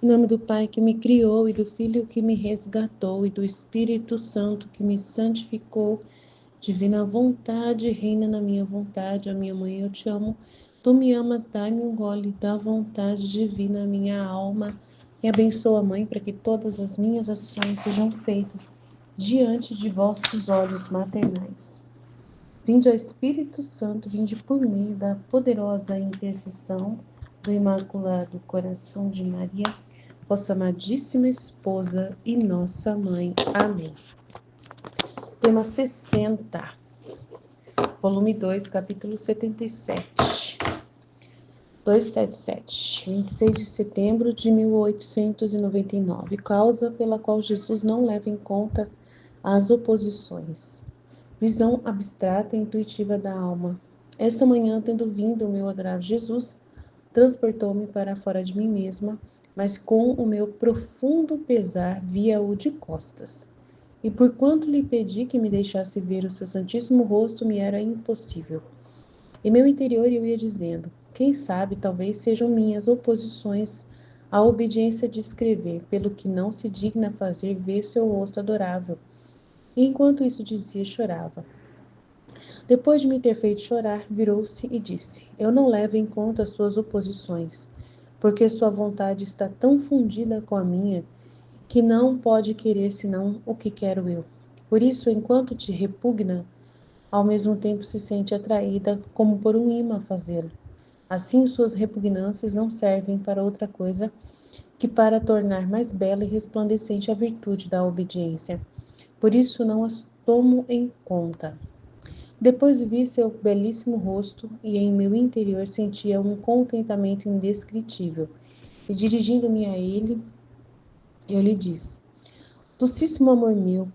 Em nome do Pai que me criou, e do Filho que me resgatou, e do Espírito Santo que me santificou. Divina vontade, reina na minha vontade. A minha mãe, eu te amo. Tu me amas, dai-me um gole da vontade divina, minha alma. Me abençoa, Mãe, para que todas as minhas ações sejam feitas diante de vossos olhos maternais. Vinde ao Espírito Santo, vinde por meio da poderosa intercessão do Imaculado Coração de Maria, vossa amadíssima esposa e nossa mãe. Amém. Tema 60, volume 2, capítulo 77. 277, 26 de setembro de 1899. Causa pela qual Jesus não leva em conta as oposições. Visão abstrata e intuitiva da alma. Esta manhã, tendo vindo o meu adorável Jesus, transportou-me para fora de mim mesma, mas com o meu profundo pesar via-o de costas. E por quanto lhe pedi que me deixasse ver o seu santíssimo rosto, me era impossível. Em meu interior eu ia dizendo, quem sabe, talvez sejam minhas oposições à obediência de escrever, pelo que não se digna fazer ver seu rosto adorável. E enquanto isso dizia, chorava. Depois de me ter feito chorar, virou-se e disse, eu não levo em conta as suas oposições, porque sua vontade está tão fundida com a minha, que não pode querer senão o que quero eu. Por isso, enquanto te repugna, ao mesmo tempo se sente atraída como por um imã a fazê-lo. Assim, suas repugnâncias não servem para outra coisa que para tornar mais bela e resplandecente a virtude da obediência. Por isso não as tomo em conta. Depois vi seu belíssimo rosto e em meu interior sentia um contentamento indescritível. E dirigindo-me a ele, eu lhe disse, Docíssimo amor meu,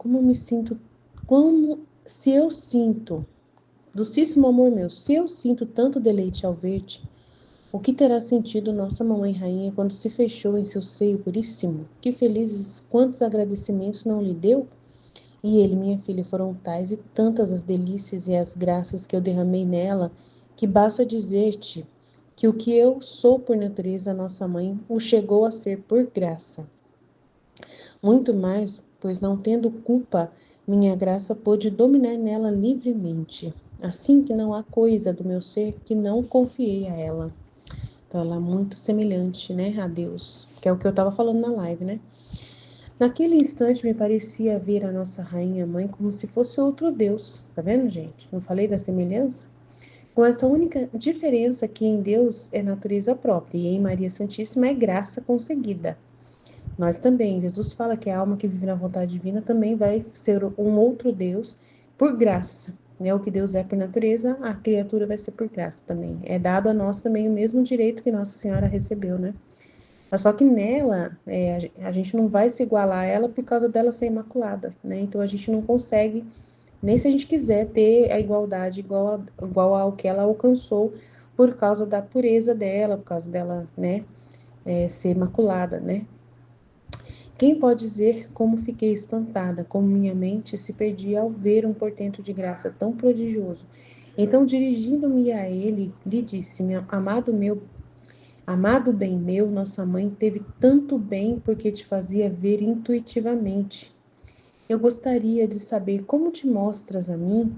Docíssimo amor meu, se eu sinto tanto deleite ao ver-te, o que terá sentido nossa mamãe rainha quando se fechou em seu seio puríssimo? Que felizes, quantos agradecimentos não lhe deu? E ele, minha filha, foram tais e tantas as delícias e as graças que eu derramei nela, que basta dizer-te que o que eu sou por natureza, nossa mãe, o chegou a ser por graça. Muito mais, pois não tendo culpa, minha graça pôde dominar nela livremente. Assim que não há coisa do meu ser que não confiei a ela. Então, ela é muito semelhante, né, a Deus, que é o que eu estava falando na live, né? Naquele instante, me parecia ver a nossa rainha mãe como se fosse outro Deus. Tá vendo, gente? Não falei da semelhança? Com essa única diferença que em Deus é natureza própria e em Maria Santíssima é graça conseguida. Nós também, Jesus fala que a alma que vive na vontade divina também vai ser um outro Deus por graça. Né? O que Deus é por natureza, a criatura vai ser por graça também. É dado a nós também o mesmo direito que Nossa Senhora recebeu, né? Mas só que nela, a gente não vai se igualar a ela por causa dela ser imaculada, né? Então a gente não consegue, nem se a gente quiser ter a igualdade igual ao que ela alcançou por causa da pureza dela, por causa dela, né, ser imaculada, né? Quem pode dizer como fiquei espantada, como minha mente se perdia ao ver um portento de graça tão prodigioso. Então, dirigindo-me a ele, lhe disse, amado bem meu, nossa mãe teve tanto bem porque te fazia ver intuitivamente. Eu gostaria de saber como te mostras a mim,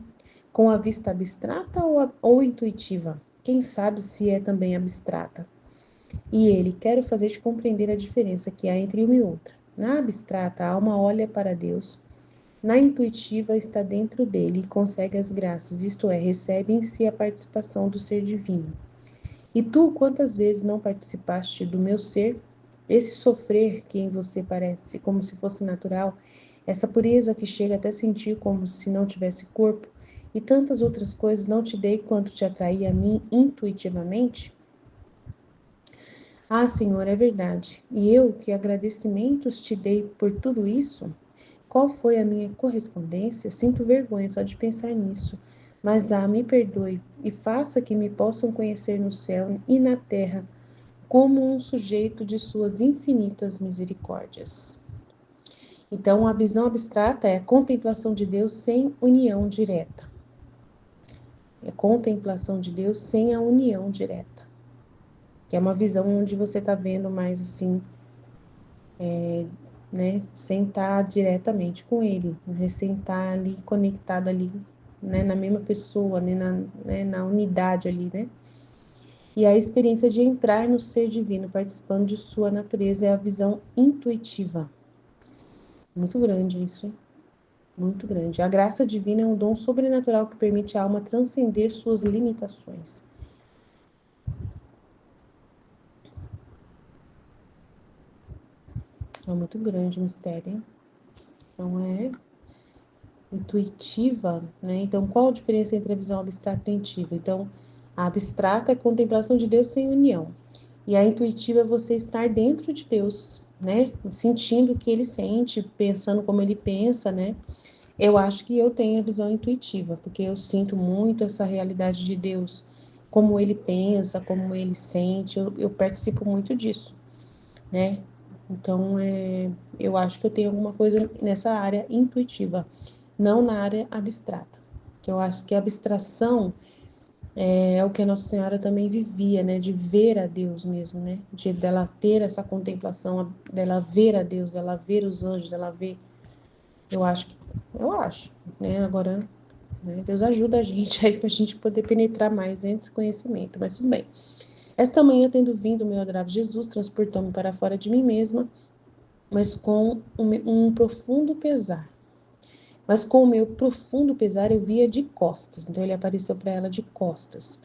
com a vista abstrata ou intuitiva? Quem sabe se é também abstrata? E ele, quero fazer-te compreender a diferença que há entre uma e outra. Na abstrata, a alma olha para Deus. Na intuitiva, está dentro dele e consegue as graças, isto é, recebe em si a participação do ser divino. E tu, quantas vezes não participaste do meu ser? Esse sofrer que em você parece como se fosse natural, essa pureza que chega até sentir como se não tivesse corpo, e tantas outras coisas não te dei quanto te atraía a mim intuitivamente? Ah, Senhor, é verdade. E eu, que agradecimentos te dei por tudo isso? Qual foi a minha correspondência? Sinto vergonha só de pensar nisso. Mas, me perdoe e faça que me possam conhecer no céu e na terra como um sujeito de suas infinitas misericórdias. Então, a visão abstrata é a contemplação de Deus sem união direta. É a contemplação de Deus sem a união direta. Que é uma visão onde você está vendo mais assim, né, sem estar diretamente com ele, né, sem estar ali conectado ali, né, na mesma pessoa, na unidade ali, né? E a experiência de entrar no ser divino, participando de sua natureza, é a visão intuitiva. Muito grande isso, hein? Muito grande. A graça divina é um dom sobrenatural que permite à alma transcender suas limitações. É muito grande o mistério, hein? Então é intuitiva, né? Então, qual a diferença entre a visão abstrata e intuitiva? Então, a abstrata é a contemplação de Deus sem união. E a intuitiva é você estar dentro de Deus, né? Sentindo o que ele sente, pensando como ele pensa, né? Eu acho que eu tenho a visão intuitiva, porque eu sinto muito essa realidade de Deus, como ele pensa, como ele sente, eu participo muito disso, né? Então, eu acho que eu tenho alguma coisa nessa área intuitiva, não na área abstrata. Que eu acho que a abstração é o que a Nossa Senhora também vivia, né? De ver a Deus mesmo, né? De dela ter essa contemplação, dela ver a Deus, dela ver os anjos, dela ver. Eu acho, né? Agora, né? Deus ajuda a gente aí para a gente poder penetrar mais dentro desse conhecimento, mas tudo bem. Esta manhã, tendo vindo o meu adorável Jesus, transportou-me para fora de mim mesma, mas com um profundo pesar. Mas com o meu profundo pesar, eu via de costas. Então, ele apareceu para ela de costas.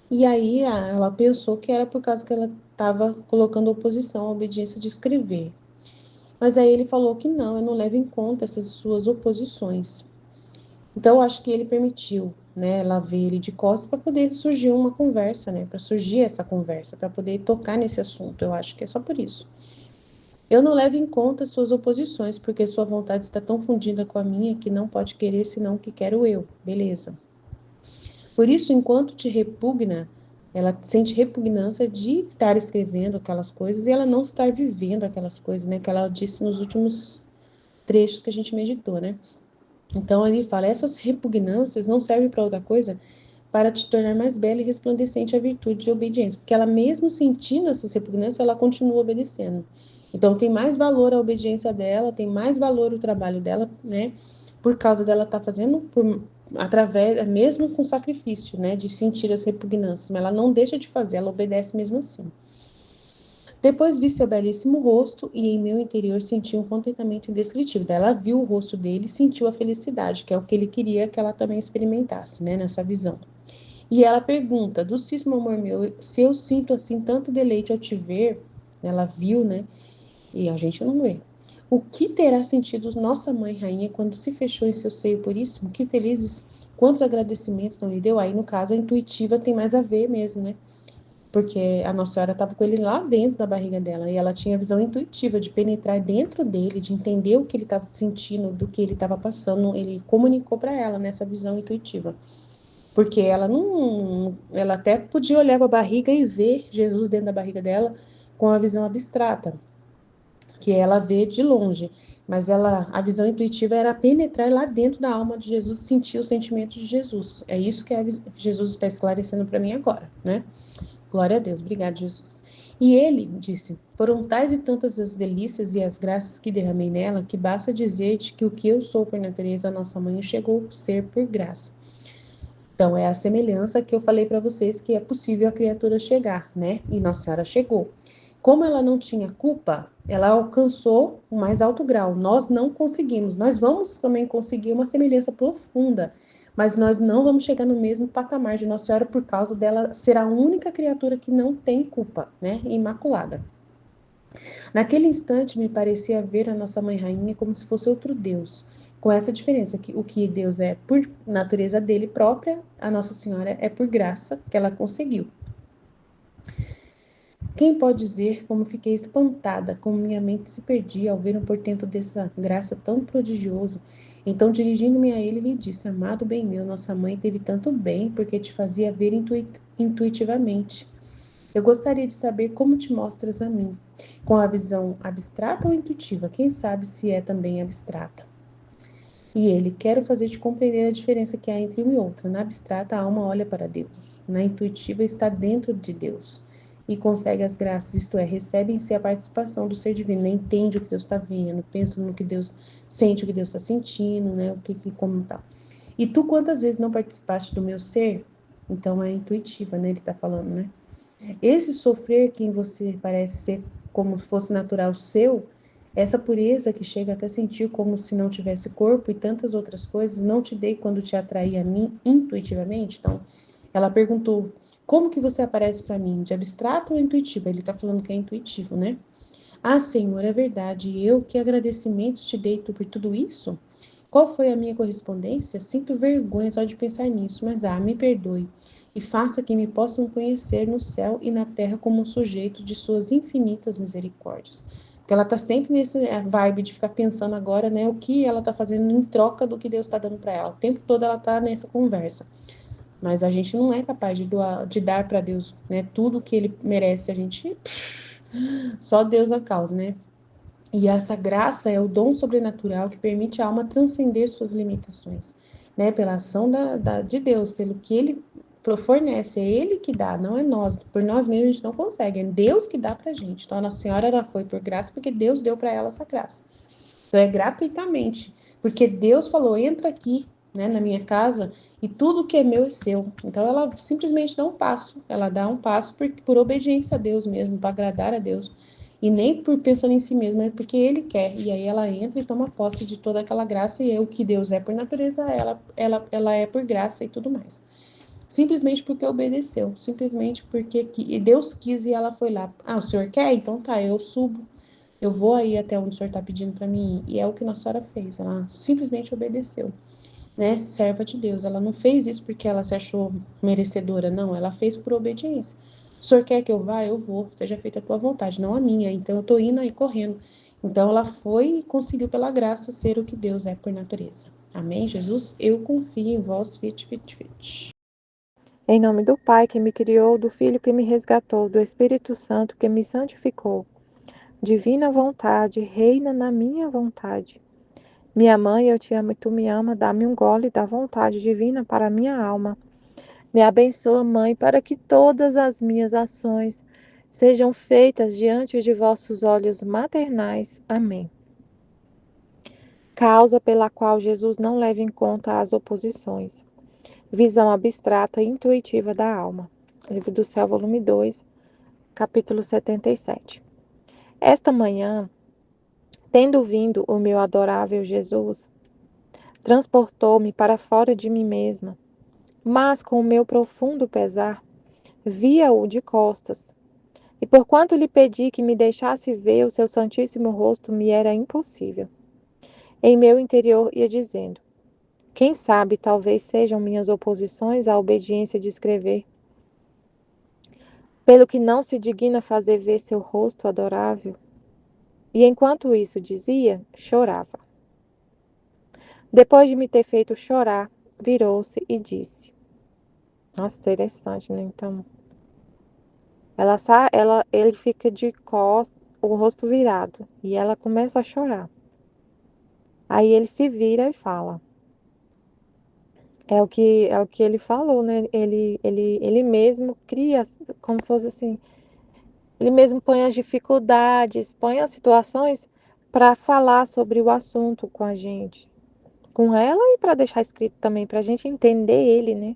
E aí, ela pensou que era por causa que ela estava colocando oposição à obediência de escrever. Mas aí ele falou que não, eu não levo em conta essas suas oposições. Então, eu acho que ele permitiu, né, ela ver ele de costas para poder surgir uma conversa, né, para surgir essa conversa, para poder tocar nesse assunto. Eu acho que é só por isso. Eu não levo em conta suas oposições, porque sua vontade está tão fundida com a minha que não pode querer senão o que quero eu. Beleza. Por isso, enquanto te repugna, ela sente repugnância de estar escrevendo aquelas coisas e ela não estar vivendo aquelas coisas, né? Que ela disse nos últimos trechos que a gente meditou, né? Então, ele fala, essas repugnâncias não servem para outra coisa para te tornar mais bela e resplandecente a virtude de obediência. Porque ela mesmo sentindo essas repugnâncias, ela continua obedecendo. Então, tem mais valor a obediência dela, tem mais valor o trabalho dela, né? Por causa dela estar fazendo através, mesmo com sacrifício, né? De sentir as repugnâncias. Mas ela não deixa de fazer, ela obedece mesmo assim. Depois vi seu belíssimo rosto e em meu interior senti um contentamento indescritível. Ela viu o rosto dele e sentiu a felicidade, que é o que ele queria que ela também experimentasse, né? Nessa visão. E ela pergunta, docíssimo amor meu, se eu sinto assim tanto deleite ao te ver, ela viu, né? E a gente não vê. O que terá sentido nossa mãe rainha quando se fechou em seu seio puríssimo? Que felizes, quantos agradecimentos não lhe deu? Aí, no caso, a intuitiva tem mais a ver mesmo, né? Porque a Nossa Senhora estava com ele lá dentro da barriga dela, e ela tinha a visão intuitiva de penetrar dentro dele, de entender o que ele estava sentindo, do que ele estava passando. Ele comunicou para ela nessa visão intuitiva. Porque ela não. Ela até podia olhar para a barriga e ver Jesus dentro da barriga dela com a visão abstrata, que ela vê de longe. Mas a visão intuitiva era penetrar lá dentro da alma de Jesus, sentir os sentimentos de Jesus. É isso que Jesus está esclarecendo para mim agora, né? Glória a Deus, obrigado, Jesus. E ele disse: foram tais e tantas as delícias e as graças que derramei nela, que basta dizer-te que o que eu sou por natureza, a nossa mãe chegou a ser por graça. Então, é a semelhança que eu falei para vocês que é possível a criatura chegar, né? E Nossa Senhora chegou. Como ela não tinha culpa, ela alcançou o mais alto grau. Nós não conseguimos. Nós vamos também conseguir uma semelhança profunda, mas nós não vamos chegar no mesmo patamar de Nossa Senhora por causa dela ser a única criatura que não tem culpa, né? Imaculada. Naquele instante, me parecia ver a nossa Mãe Rainha como se fosse outro Deus, com essa diferença que o que Deus é por natureza dele própria, a Nossa Senhora é por graça que ela conseguiu. Quem pode dizer como fiquei espantada, como minha mente se perdia ao ver um portento dessa graça tão prodigioso? Então, dirigindo-me a ele, lhe disse: amado bem meu, nossa mãe teve tanto bem, porque te fazia ver intuitivamente. Eu gostaria de saber como te mostras a mim, com a visão abstrata ou intuitiva, quem sabe se é também abstrata. E ele, quero fazer-te compreender a diferença que há entre uma e outra. Na abstrata, a alma olha para Deus. Na intuitiva, está dentro de Deus. e consegue as graças, isto é, recebe em si a participação do ser divino, né? Entende o que Deus está vendo, pensa no que Deus sente, o que Deus está sentindo, né? O que como tá. E tu quantas vezes não participaste do meu ser? Então é intuitiva, né? Ele está falando, né? Esse sofrer que em você parece ser como se fosse natural seu, essa pureza que chega até sentir como se não tivesse corpo e tantas outras coisas, não te dei quando te atraí a mim intuitivamente? Então, ela perguntou, como que você aparece para mim? De abstrato ou intuitivo? Ele está falando que é intuitivo, né? Ah, Senhor, é verdade. E eu que agradecimentos te dei por tudo isso? Qual foi a minha correspondência? Sinto vergonha só de pensar nisso, mas me perdoe e faça que me possam conhecer no céu e na terra como um sujeito de suas infinitas misericórdias. Porque ela está sempre nesse vibe de ficar pensando agora, né, o que ela está fazendo em troca do que Deus está dando para ela. O tempo todo ela está nessa conversa. Mas a gente não é capaz de dar para Deus, né, tudo que Ele merece. A gente só Deus na causa, né? E essa graça é o dom sobrenatural que permite a alma transcender suas limitações, né? Pela ação de Deus, pelo que Ele fornece, é Ele que dá, não é nós. Por nós mesmos a gente não consegue, é Deus que dá pra gente. Então a Nossa Senhora ela foi por graça porque Deus deu para ela essa graça. Então é gratuitamente, porque Deus falou, entra aqui, né, na minha casa e tudo que é meu é seu. Então ela simplesmente dá um passo, ela dá um passo por obediência a Deus mesmo, para agradar a Deus. E nem por pensando em si mesma, é porque Ele quer. E aí ela entra e toma posse de toda aquela graça e é o que Deus é por natureza, ela é por graça e tudo mais. Simplesmente porque obedeceu, simplesmente porque Deus quis e ela foi lá. Ah, o senhor quer? Então tá, eu subo. Eu vou aí até onde o senhor está pedindo para mim ir. E é o que Nossa Senhora fez. Ela simplesmente obedeceu, né? Serva de Deus. Ela não fez isso porque ela se achou merecedora, não. Ela fez por obediência. O senhor quer que eu vá? Eu vou. Seja feita a tua vontade, não a minha. Então eu tô indo aí correndo. Então ela foi e conseguiu pela graça ser o que Deus é por natureza. Amém, Jesus? Eu confio em vós, fit, fit, fit. Em nome do Pai que me criou, do Filho que me resgatou, do Espírito Santo que me santificou. Divina vontade, reina na minha vontade. Minha mãe, eu te amo e tu me ama, dá-me um gole da vontade divina para a minha alma. Me abençoa, Mãe, para que todas as minhas ações sejam feitas diante de vossos olhos maternais. Amém. Causa pela qual Jesus não leva em conta as oposições. Visão abstrata e intuitiva da alma. Livro do Céu, volume 2, capítulo 77. Esta manhã, tendo vindo o meu adorável Jesus, transportou-me para fora de mim mesma, mas com o meu profundo pesar, via-o de costas, e porquanto lhe pedi que me deixasse ver o seu santíssimo rosto, me era impossível. Em meu interior ia dizendo, quem sabe talvez sejam minhas oposições à obediência de escrever, pelo que não se digna fazer ver seu rosto adorável. E enquanto isso dizia, chorava. Depois de me ter feito chorar, virou-se e disse, nossa, interessante, né? Então, ele fica de costas, o rosto virado, e ela começa a chorar. Aí ele se vira e fala. É o que ele falou, né? Ele mesmo cria, como se fosse assim, ele mesmo põe as dificuldades, põe as situações para falar sobre o assunto com a gente, com ela e para deixar escrito também, para a gente entender ele, né?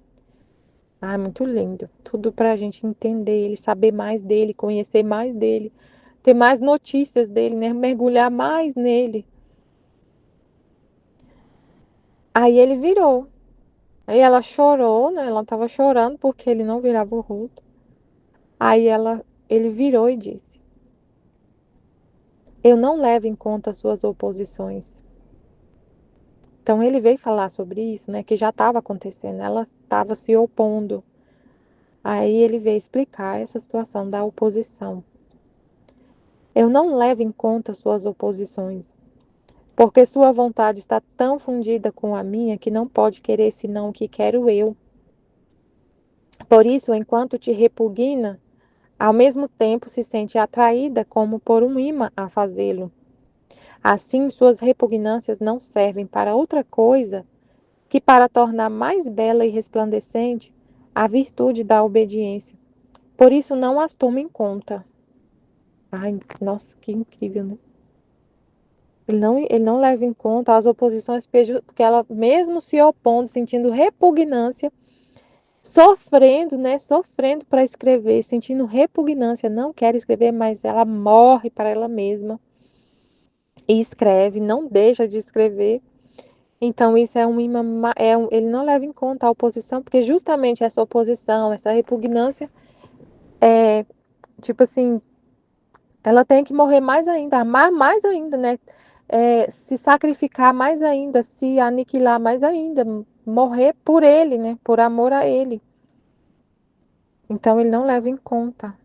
Ah, muito lindo. Tudo para a gente entender ele, saber mais dele, conhecer mais dele, ter mais notícias dele, né? Mergulhar mais nele. Aí ele virou. Aí ela chorou, né? Ela estava chorando porque ele não virava o rosto. Aí ele virou e disse: eu não levo em conta suas oposições. Então ele veio falar sobre isso, né? Que já estava acontecendo. Ela estava se opondo. Aí ele veio explicar essa situação da oposição. Eu não levo em conta suas oposições, porque sua vontade está tão fundida com a minha que não pode querer senão o que quero eu. Por isso, enquanto te repugna, ao mesmo tempo se sente atraída como por um imã a fazê-lo. Assim, suas repugnâncias não servem para outra coisa que para tornar mais bela e resplandecente a virtude da obediência, por isso não as toma em conta. Ai, nossa, que incrível, né? Ele não leva em conta as oposições, porque ela, mesmo se opondo, sentindo repugnância, sofrendo, né? Sofrendo para escrever, sentindo repugnância, não quer escrever, mas ela morre para ela mesma e escreve, não deixa de escrever. Então, isso é um imã, ele não leva em conta a oposição, porque justamente essa oposição, essa repugnância, é tipo assim, ela tem que morrer mais ainda, amar mais ainda, né? Se sacrificar mais ainda, se aniquilar mais ainda, morrer por ele, né? Por amor a ele. Então ele não leva em conta.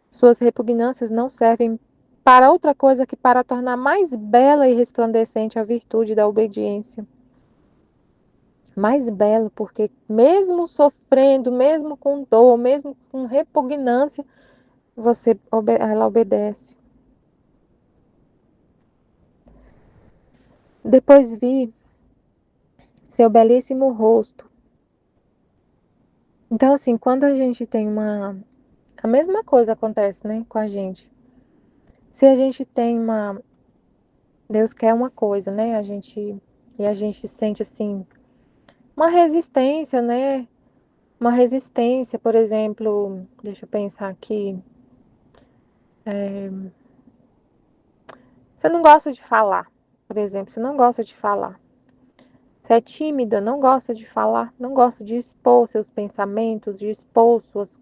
Suas repugnâncias não servem para outra coisa que para tornar mais bela e resplandecente a virtude da obediência. Mais bela, porque mesmo sofrendo, mesmo com dor, mesmo com repugnância, ela obedece. Depois vi seu belíssimo rosto. Então, assim, quando a gente tem uma. A mesma coisa acontece, né, com a gente. Se a gente tem uma. Deus quer uma coisa, né? E a gente sente, assim, uma resistência, né? Uma resistência, por exemplo, deixa eu pensar aqui. Você não gosta de falar, por exemplo, você não gosta de falar. Você é tímida, não gosta de falar, não gosta de expor seus pensamentos, de expor suas.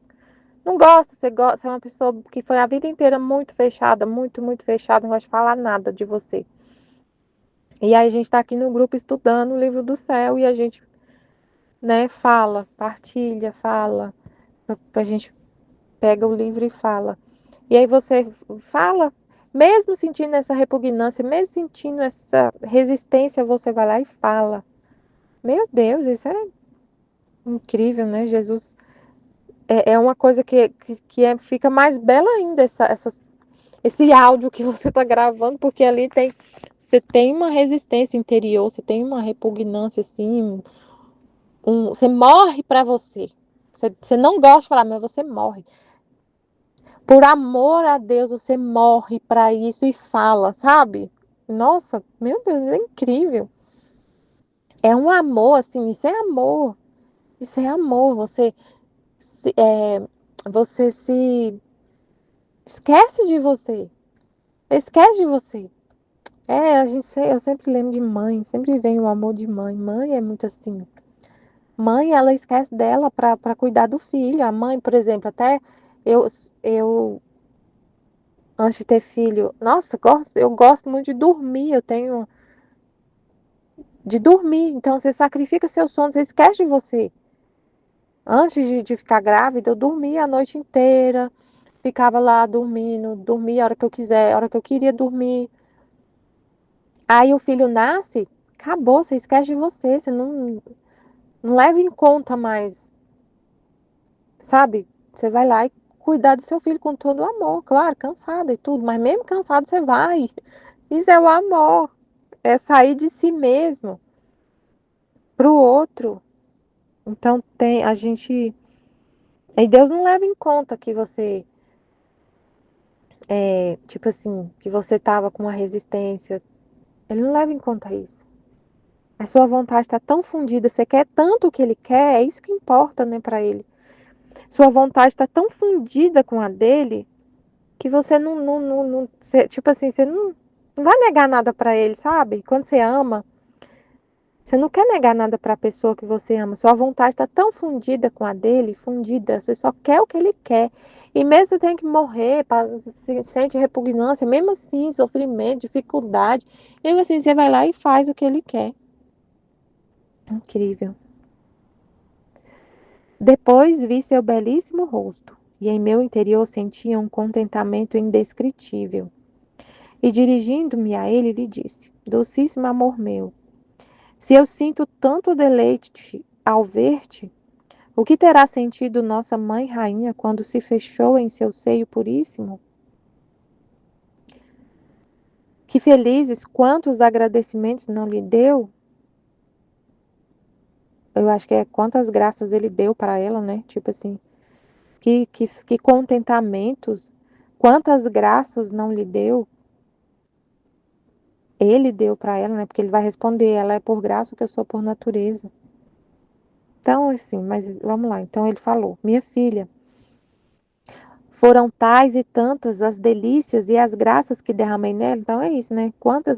Não gosta, você é uma pessoa que foi a vida inteira muito fechada, muito, muito fechada, não gosta de falar nada de você. E aí a gente está aqui no grupo estudando o livro do céu e a gente, né, fala, partilha, fala. A gente pega o livro e fala. E aí você fala, mesmo sentindo essa repugnância, mesmo sentindo essa resistência, você vai lá e fala. Meu Deus, isso é incrível, né? Jesus é uma coisa fica mais bela ainda esse áudio que você está gravando, porque ali você tem uma resistência interior, você tem uma repugnância assim, você morre para você. Você não gosta de falar, mas você morre. Por amor a Deus, você morre para isso e fala, sabe? Nossa, meu Deus, é incrível. É um amor, assim, isso é amor. Isso é amor. Você se esquece de você. Esquece de você. Eu sempre lembro de mãe, sempre vem o amor de mãe. Mãe é muito assim. Mãe, ela esquece dela para cuidar do filho. A mãe, por exemplo, até eu, eu antes de ter filho, nossa, eu gosto muito de dormir. Eu tenho de dormir. Então, você sacrifica seu sono, você esquece de você. Antes de ficar grávida, eu dormia a noite inteira, ficava lá dormindo, dormia a hora que eu quiser, a hora que eu queria dormir. Aí o filho nasce, acabou, você esquece de você, você não leva em conta mais, sabe? Você vai lá e cuidar do seu filho com todo o amor, claro, cansada e tudo, mas mesmo cansado você vai. Isso é o amor, é sair de si mesmo pro outro. Então a gente. E Deus não leva em conta que você, tipo assim, que você tava com uma resistência. Ele não leva em conta isso. A sua vontade está tão fundida, você quer tanto o que ele quer, é isso que importa, né, para ele. Sua vontade está tão fundida com a dele que você tipo assim, você não vai negar nada para ele, sabe? Quando você ama, você não quer negar nada para a pessoa que você ama. Sua vontade está tão fundida com a dele, fundida. Você só quer o que ele quer. E mesmo você tem que morrer, sente repugnância, mesmo assim, sofrimento, dificuldade. Mesmo assim, você vai lá e faz o que ele quer. Incrível. Depois vi seu belíssimo rosto, e em meu interior sentia um contentamento indescritível. E dirigindo-me a ele, lhe disse: Docíssimo amor meu, se eu sinto tanto deleite ao ver-te, o que terá sentido nossa mãe rainha quando se fechou em seu seio puríssimo? Que felizes quantos agradecimentos não lhe deu? Eu acho que é quantas graças ele deu para ela, né? Tipo assim, que contentamentos, quantas graças não lhe deu, ele deu para ela, né? Porque ele vai responder, ela é por graça que eu sou por natureza. Então, assim, mas vamos lá. Então ele falou, minha filha, foram tais e tantas as delícias e as graças que derramei nela. Então é isso, né? Quanta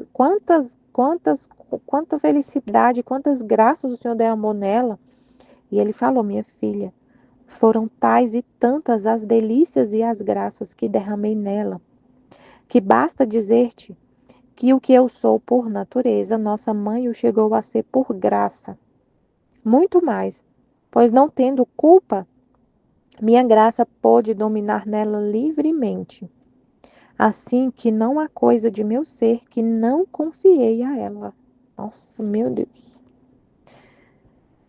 felicidade, quantas graças o Senhor derramou nela. E ele falou, minha filha, foram tais e tantas as delícias e as graças que derramei nela, que basta dizer-te que o que eu sou por natureza, nossa mãe o chegou a ser por graça. Muito mais, pois não tendo culpa, minha graça pôde dominar nela livremente. Assim que não há coisa de meu ser que não confiei a ela. Nossa, meu Deus.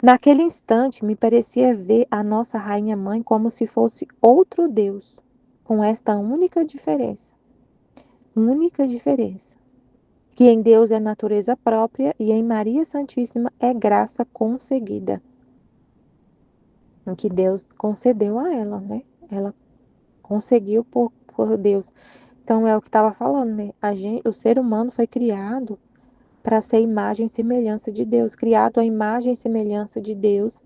Naquele instante, me parecia ver a nossa rainha mãe como se fosse outro Deus, com esta única diferença, que em Deus é natureza própria e em Maria Santíssima é graça conseguida, o que Deus concedeu a ela, né? Ela conseguiu por Deus. Então é o que estava falando, né? O ser humano foi criado para ser imagem e semelhança de Deus, criado à imagem e semelhança de Deus,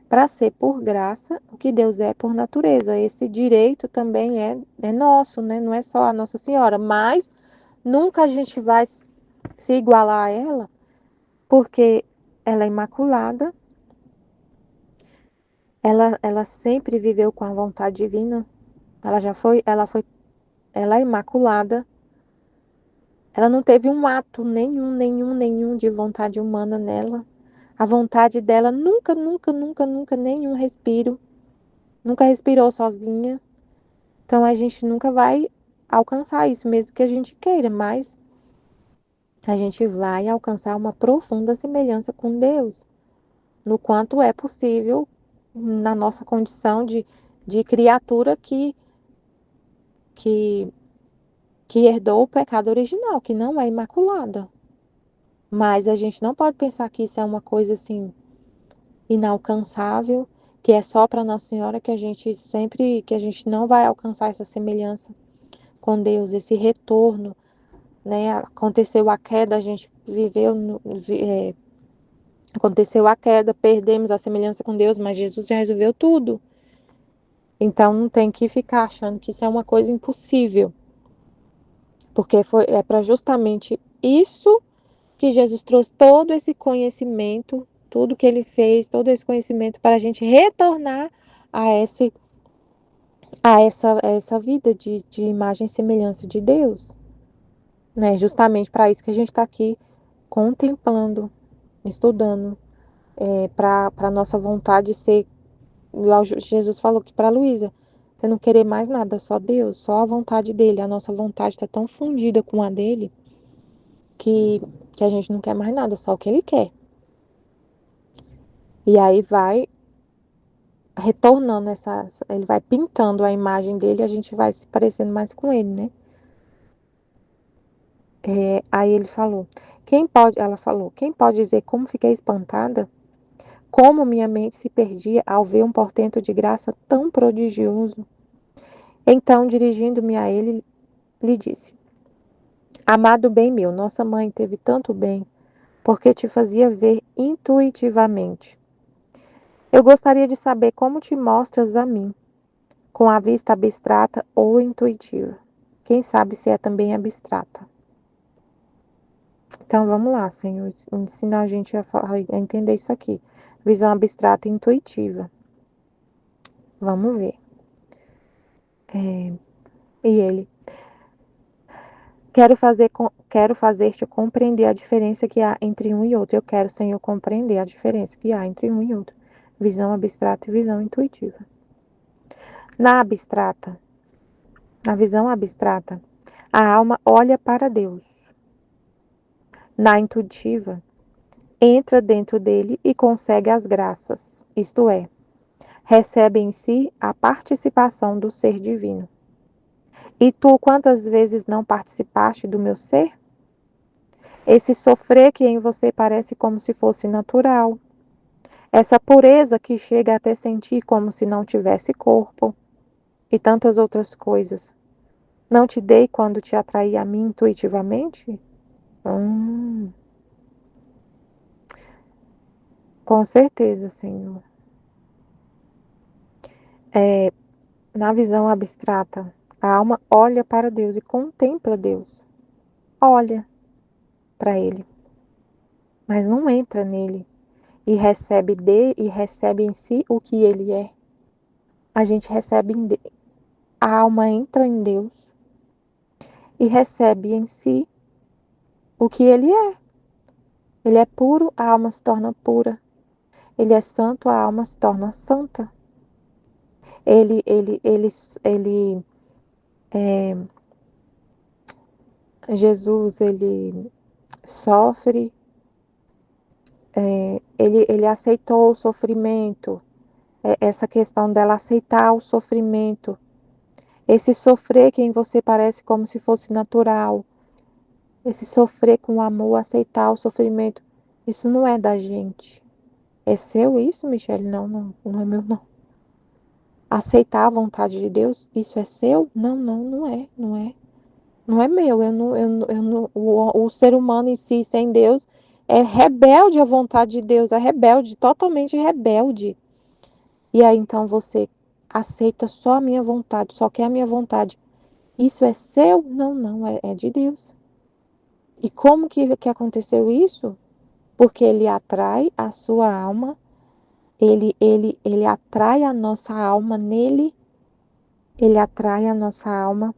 para ser por graça o que Deus é por natureza. Esse direito também é nosso, né? Não é só a Nossa Senhora, mas nunca a gente vai se igualar a ela, porque ela é imaculada, ela sempre viveu com a vontade divina, ela é imaculada, ela não teve um ato nenhum de vontade humana nela. A vontade dela nunca, nenhum respiro, nunca respirou sozinha. Então a gente nunca vai alcançar isso, mesmo que a gente queira, mas a gente vai alcançar uma profunda semelhança com Deus, no quanto é possível na nossa condição de criatura que, que herdou o pecado original, que não é imaculada. Mas a gente não pode pensar que isso é uma coisa assim inalcançável, que é só para Nossa Senhora que a gente não vai alcançar essa semelhança com Deus, esse retorno, né? Aconteceu a queda, a gente aconteceu a queda, perdemos a semelhança com Deus, mas Jesus já resolveu tudo. Então não tem que ficar achando que isso é uma coisa impossível, porque é para justamente isso que Jesus trouxe todo esse conhecimento, tudo que ele fez, todo esse conhecimento para a gente retornar a essa vida de imagem e semelhança de Deus, né? Justamente para isso que a gente está aqui contemplando, estudando, para a nossa vontade ser, igual Jesus falou que para Luísa, você não querer mais nada, só Deus, só a vontade dele. A nossa vontade está tão fundida com a dele que, que a gente não quer mais nada, só o que ele quer. E aí vai retornando ele vai pintando a imagem dele, a gente vai se parecendo mais com ele, né? Aí ela falou, quem pode dizer como fiquei espantada? Como minha mente se perdia ao ver um portento de graça tão prodigioso? Então, dirigindo-me a ele, lhe disse, amado bem meu, nossa mãe teve tanto bem, porque te fazia ver intuitivamente. Eu gostaria de saber como te mostras a mim, com a vista abstrata ou intuitiva. Quem sabe se é também abstrata. Então vamos lá, Senhor, ensina a gente a entender isso aqui. Visão abstrata e intuitiva. Vamos ver. E ele, quero fazer-te compreender a diferença que há entre um e outro. Eu quero, Senhor, compreender a diferença que há entre um e outro. Visão abstrata e visão intuitiva. Na visão abstrata, a alma olha para Deus. Na intuitiva, entra dentro dele e consegue as graças, isto é, recebe em si a participação do ser divino. E tu quantas vezes não participaste do meu ser? Esse sofrer que em você parece como se fosse natural, essa pureza que chega até sentir como se não tivesse corpo, e tantas outras coisas. Não te dei quando te atraí a mim intuitivamente? Hum, com certeza, Senhor. Na visão abstrata, a alma olha para Deus e contempla Deus. Olha para Ele, mas não entra nele e recebe em si o que Ele é. A gente recebe a alma entra em Deus e recebe em si o que Ele é. Ele é puro, a alma se torna pura. Ele é santo, a alma se torna santa. Ele Jesus, ele sofre, ele aceitou o sofrimento, essa questão dela aceitar o sofrimento, esse sofrer que em você parece como se fosse natural, esse sofrer com amor, aceitar o sofrimento, isso não é da gente. É seu isso, Michele? Não, não, não é meu, não. Aceitar a vontade de Deus, isso é seu? Não, não, não é, não é. Não é meu, eu não, o ser humano em si, sem Deus, é rebelde à vontade de Deus, é rebelde, totalmente rebelde. E aí então você aceita só a minha vontade, só quer a minha vontade. Isso é seu? Não, não, é de Deus. E como que aconteceu isso? Porque ele atrai a sua alma, ele atrai a nossa alma nele, ele atrai a nossa alma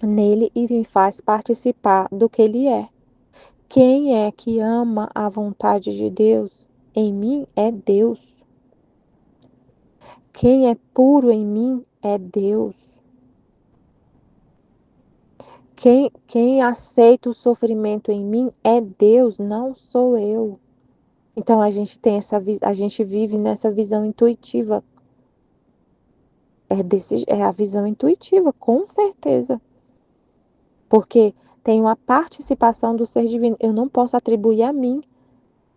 nele e me faz participar do que ele é. Quem é que ama a vontade de Deus em mim é Deus. Quem é puro em mim é Deus. Quem aceita o sofrimento em mim é Deus, não sou eu. Então a gente tem a gente vive nessa visão intuitiva. É a visão intuitiva, com certeza. Porque tem uma participação do ser divino. Eu não posso atribuir a mim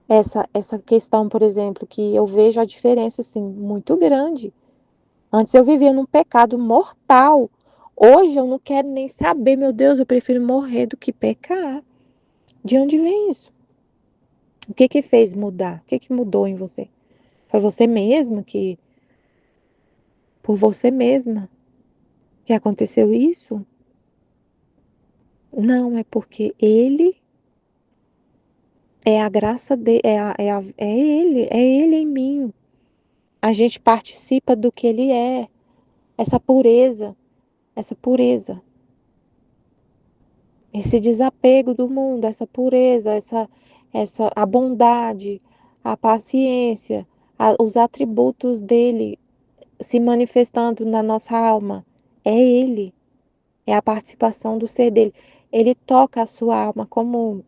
essa questão, por exemplo, que eu vejo a diferença assim muito grande. Antes eu vivia num pecado mortal. Hoje eu não quero nem saber, meu Deus, eu prefiro morrer do que pecar. De onde vem isso? O que que fez mudar? O que que mudou em você? Foi você mesma por você mesma, que aconteceu isso? Não, é porque ele é a graça de, é ele em mim. A gente participa do que ele é, essa pureza, essa pureza, esse desapego do mundo, essa pureza, a bondade, a paciência, os atributos dele se manifestando na nossa alma. É ele, é a participação do ser dele. Ele toca a sua alma como,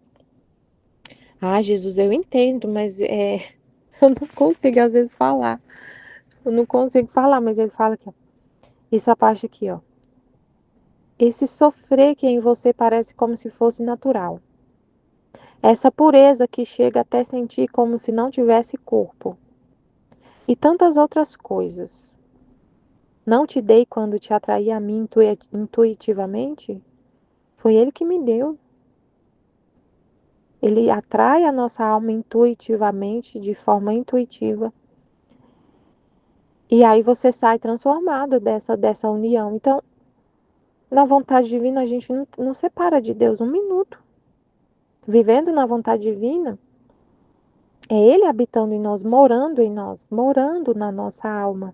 Jesus, eu entendo, mas eu não consigo às vezes falar. Eu não consigo falar, mas ele fala aqui, ó. Essa parte aqui, ó. Esse sofrer que em você parece como se fosse natural. Essa pureza que chega até sentir como se não tivesse corpo. E tantas outras coisas. Não te dei quando te atraí a mim intuitivamente? Foi ele que me deu. Ele atrai a nossa alma intuitivamente, de forma intuitiva. E aí você sai transformado dessa união. Então, na vontade divina, a gente não separa de Deus um minuto. Vivendo na vontade divina, é Ele habitando em nós, morando na nossa alma.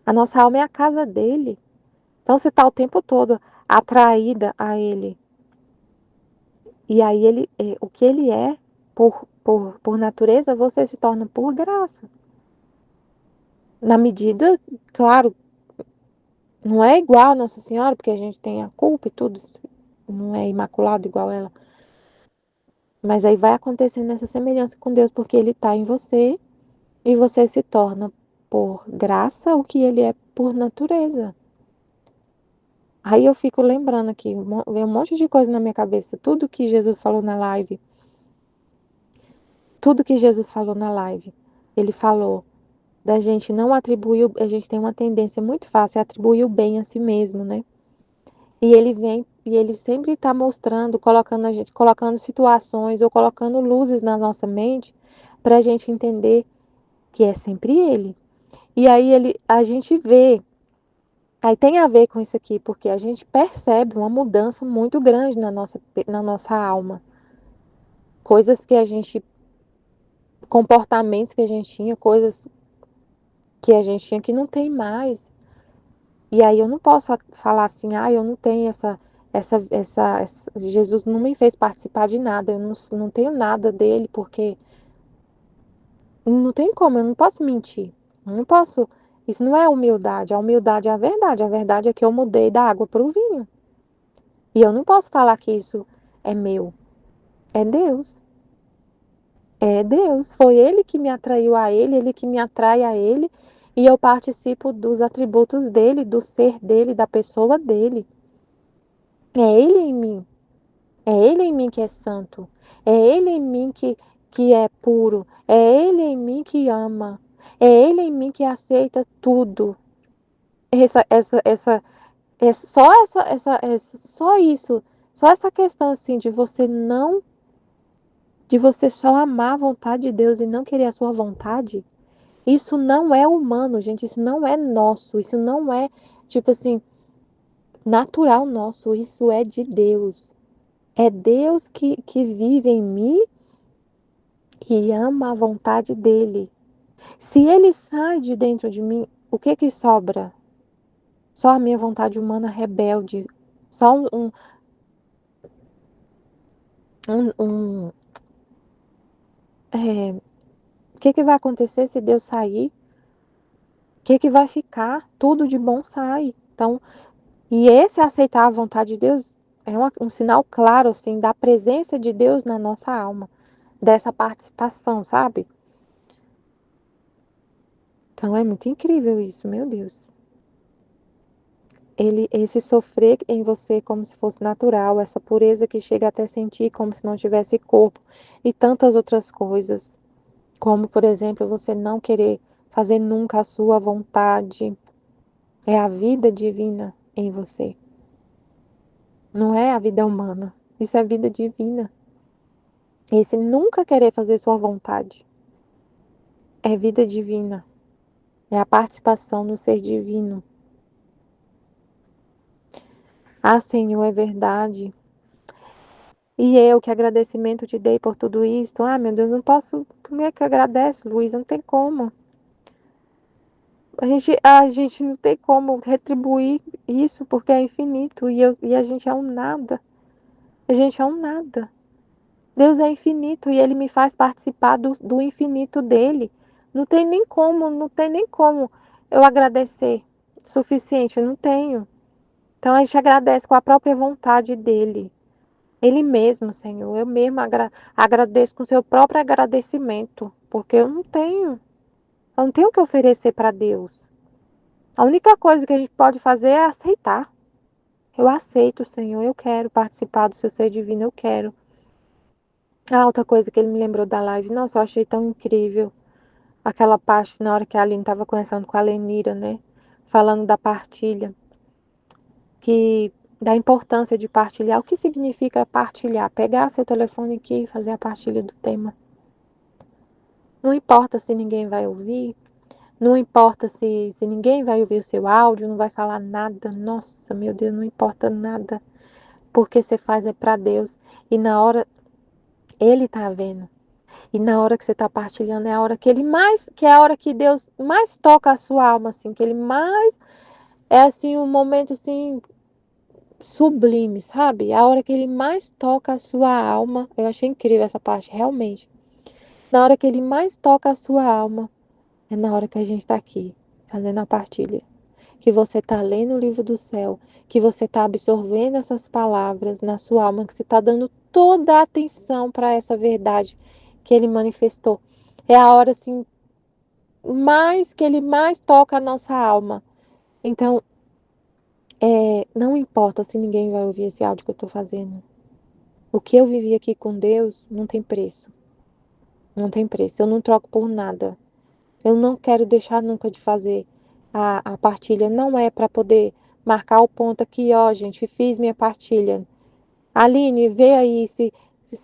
A nossa alma é a casa dele. Então você está o tempo todo atraída a Ele. E aí o que Ele é, por natureza, você se torna por graça. Na medida, claro, não é igual a Nossa Senhora, porque a gente tem a culpa e tudo, não é imaculado igual ela. Mas aí vai acontecendo essa semelhança com Deus, porque Ele está em você e você se torna, por graça, o que Ele é por natureza. Aí eu fico lembrando aqui, vem um monte de coisa na minha cabeça, tudo que Jesus falou na live. Tudo que Jesus falou na live. Ele falou da gente não atribuir, a gente tem uma tendência muito fácil a atribuir o bem a si mesmo, né? E ele sempre está mostrando, colocando a gente, colocando situações ou colocando luzes na nossa mente para a gente entender que é sempre ele. E aí a gente vê, aí tem a ver com isso aqui, porque a gente percebe uma mudança muito grande na nossa alma. Coisas que a gente, comportamentos que a gente tinha, coisas que a gente tinha que não tem mais. E aí eu não posso falar assim, eu não tenho Jesus não me fez participar de nada, eu não tenho nada dele, porque não tem como, eu não posso mentir. Eu não posso. Isso não é humildade. A humildade é a verdade. A verdade é que eu mudei da água para o vinho. E eu não posso falar que isso é meu. É Deus. É Deus. Foi Ele que me atraiu a Ele que me atrai a Ele. E eu participo dos atributos dele, do ser dele, da pessoa dele. É Ele em mim. É Ele em mim que é santo. É Ele em mim que é puro. É Ele em mim que ama. É Ele em mim que aceita tudo. Só isso. Só essa questão assim de você só amar a vontade de Deus e não querer a sua vontade. Isso não é humano, gente. Isso não é nosso. Isso não é, tipo assim, natural nosso. Isso é de Deus. É Deus que vive em mim e ama a vontade dele. Se ele sai de dentro de mim, o que que sobra? Só a minha vontade humana rebelde. Só um o que que vai acontecer se Deus sair? O que que vai ficar? Tudo de bom sai. Então, e esse aceitar a vontade de Deus é um sinal claro, assim, da presença de Deus na nossa alma. Dessa participação, sabe? Então, é muito incrível isso, meu Deus. Esse sofrer em você como se fosse natural, essa pureza que chega até sentir como se não tivesse corpo e tantas outras coisas, como por exemplo, você não querer fazer nunca a sua vontade, é a vida divina em você. Não é a vida humana, isso é vida divina. Esse nunca querer fazer sua vontade é vida divina, é a participação no ser divino. Ah, Senhor, é verdade. E eu, que agradecimento te dei por tudo isso. Ah, meu Deus, não posso. Como é que eu agradeço, Luiz? Não tem como. A gente não tem como retribuir isso porque é infinito e a gente é um nada. A gente é um nada. Deus é infinito e ele me faz participar do infinito dele. Não tem nem como eu agradecer suficiente, eu não tenho. Então a gente agradece com a própria vontade dele. Ele mesmo, Senhor, eu mesmo agradeço com o seu próprio agradecimento, porque eu não tenho o que oferecer para Deus. A única coisa que a gente pode fazer é aceitar. Eu aceito, Senhor, eu quero participar do seu ser divino, eu quero. A outra coisa que ele me lembrou da live, nossa, eu achei tão incrível. Aquela parte na hora que a Aline estava conversando com a Lenira, né? Falando da partilha, que da importância de partilhar. O que significa partilhar? Pegar seu telefone aqui e fazer a partilha do tema. Não importa se ninguém vai ouvir, não importa se ninguém vai ouvir o seu áudio, não vai falar nada. Nossa, meu Deus, não importa nada. Porque você faz é para Deus. E na hora, Ele tá vendo. E na hora que você tá partilhando, é a hora que que é a hora que Deus mais toca a sua alma, assim, que Ele mais, é assim, um momento, assim, sublime, sabe? A hora que Ele mais toca a sua alma. Eu achei incrível essa parte, realmente. Na hora que Ele mais toca a sua alma, é na hora que a gente está aqui, fazendo a partilha. Que você está lendo o livro do céu, que você está absorvendo essas palavras na sua alma, que você está dando toda a atenção para essa verdade que ele manifestou. É a hora, assim, mais que ele mais toca a nossa alma. Então, não importa se ninguém vai ouvir esse áudio que eu estou fazendo. O que eu vivi aqui com Deus não tem preço. Não tem preço. Eu não troco por nada. Eu não quero deixar nunca de fazer a partilha. Não é para poder marcar o ponto aqui, ó, gente, fiz minha partilha. Aline, vê aí se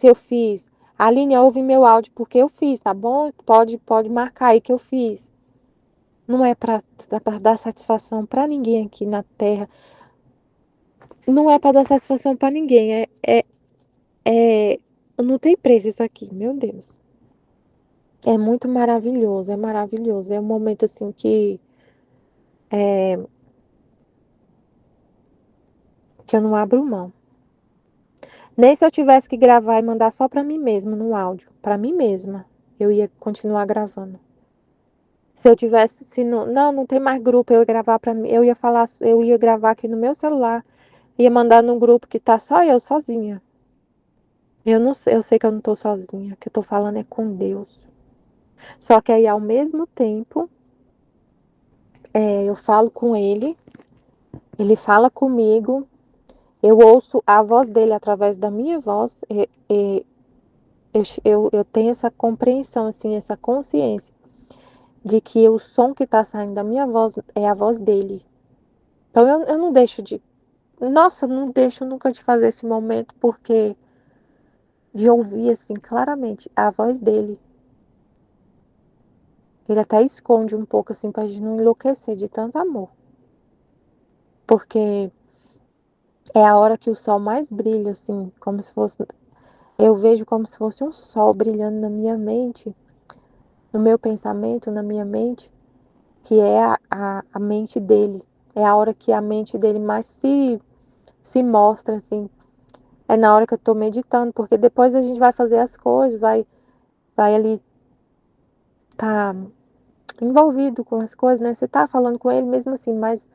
eu fiz. Aline, ouve meu áudio porque eu fiz, tá bom? Pode marcar aí que eu fiz. Não é para dar satisfação para ninguém aqui na Terra. Não é para dar satisfação para ninguém. É, não tem preço isso aqui, meu Deus. É muito maravilhoso, é maravilhoso. É um momento assim que eu não abro mão. Nem se eu tivesse que gravar e mandar só para mim mesma no áudio, para mim mesma, eu ia continuar gravando. Se eu tivesse, se não tem mais grupo, eu ia gravar para mim, eu ia falar, eu ia gravar aqui no meu celular, ia mandar num grupo que tá só eu sozinha. Eu não sei, eu sei que eu não tô sozinha, que eu tô falando é com Deus. Só que aí ao mesmo tempo, eu falo com ele, ele fala comigo, eu ouço a voz dele através da minha voz, eu tenho essa compreensão, assim, essa consciência de que o som que está saindo da minha voz é a voz dele. Então eu não deixo de. Nossa, não deixo nunca de fazer esse momento, porque de ouvir, assim, claramente a voz dele. Ele até esconde um pouco, assim, pra gente não enlouquecer de tanto amor. Porque é a hora que o sol mais brilha, assim, como se fosse. Eu vejo como se fosse um sol brilhando na minha mente, no meu pensamento, na minha mente, que é a mente dele. É a hora que a mente dele mais se mostra, assim. É na hora que eu tô meditando, porque depois a gente vai fazer as coisas, vai ali tá envolvido com as coisas, né? Você tá falando com ele mesmo assim, mas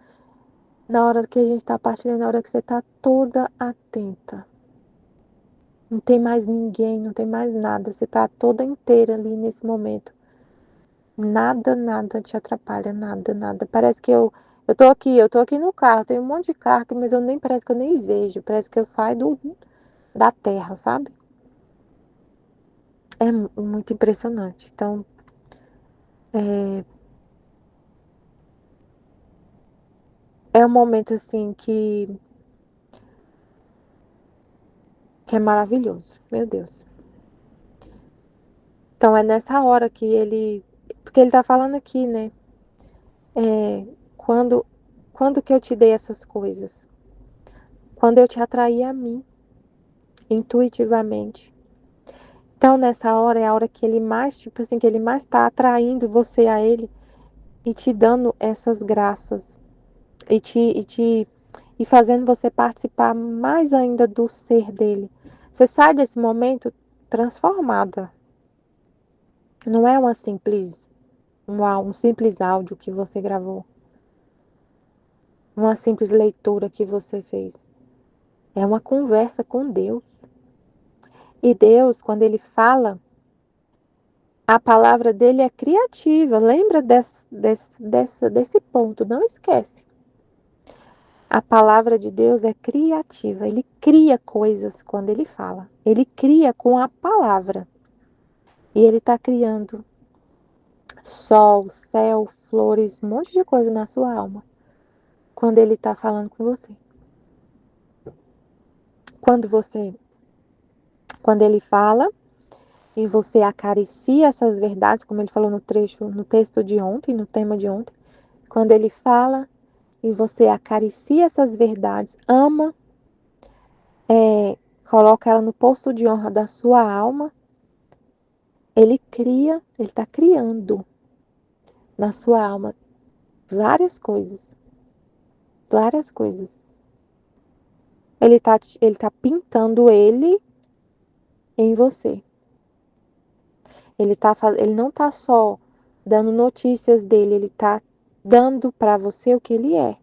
na hora que a gente tá partilhando, na hora que você tá toda atenta. Não tem mais ninguém, não tem mais nada. Você tá toda inteira ali nesse momento. Nada te atrapalha, nada. Parece que eu tô aqui no carro, tem um monte de carro aqui, mas parece que eu nem vejo. Parece que eu saio da terra, sabe? É muito impressionante. Então, é, é um momento assim que é maravilhoso, meu Deus. Então é nessa hora que porque ele tá falando aqui, né? É, quando, quando que eu te dei essas coisas? Quando eu te atraí a mim, intuitivamente. Então nessa hora é a hora que ele mais, tipo assim, que ele mais tá atraindo você a ele e te dando essas graças e fazendo você participar mais ainda do ser dele. Você sai desse momento transformada. Não é um simples áudio que você gravou, uma simples leitura que você fez. É uma conversa com Deus. E Deus, quando ele fala, a palavra dele é criativa. Lembra desse ponto, não esquece. A palavra de Deus é criativa. Ele cria coisas quando ele fala. Ele cria com a palavra. E ele está criando sol, céu, flores, um monte de coisa na sua alma. Quando ele está falando com você. Quando você, quando ele fala e você acaricia essas verdades, como ele falou no texto de ontem, no tema de ontem, quando ele fala e você acaricia essas verdades, ama, coloca ela no posto de honra da sua alma, ele está criando na sua alma várias coisas, várias coisas. Ele tá pintando ele em você. Ele não está só dando notícias dele, ele está dando para você o que ele é.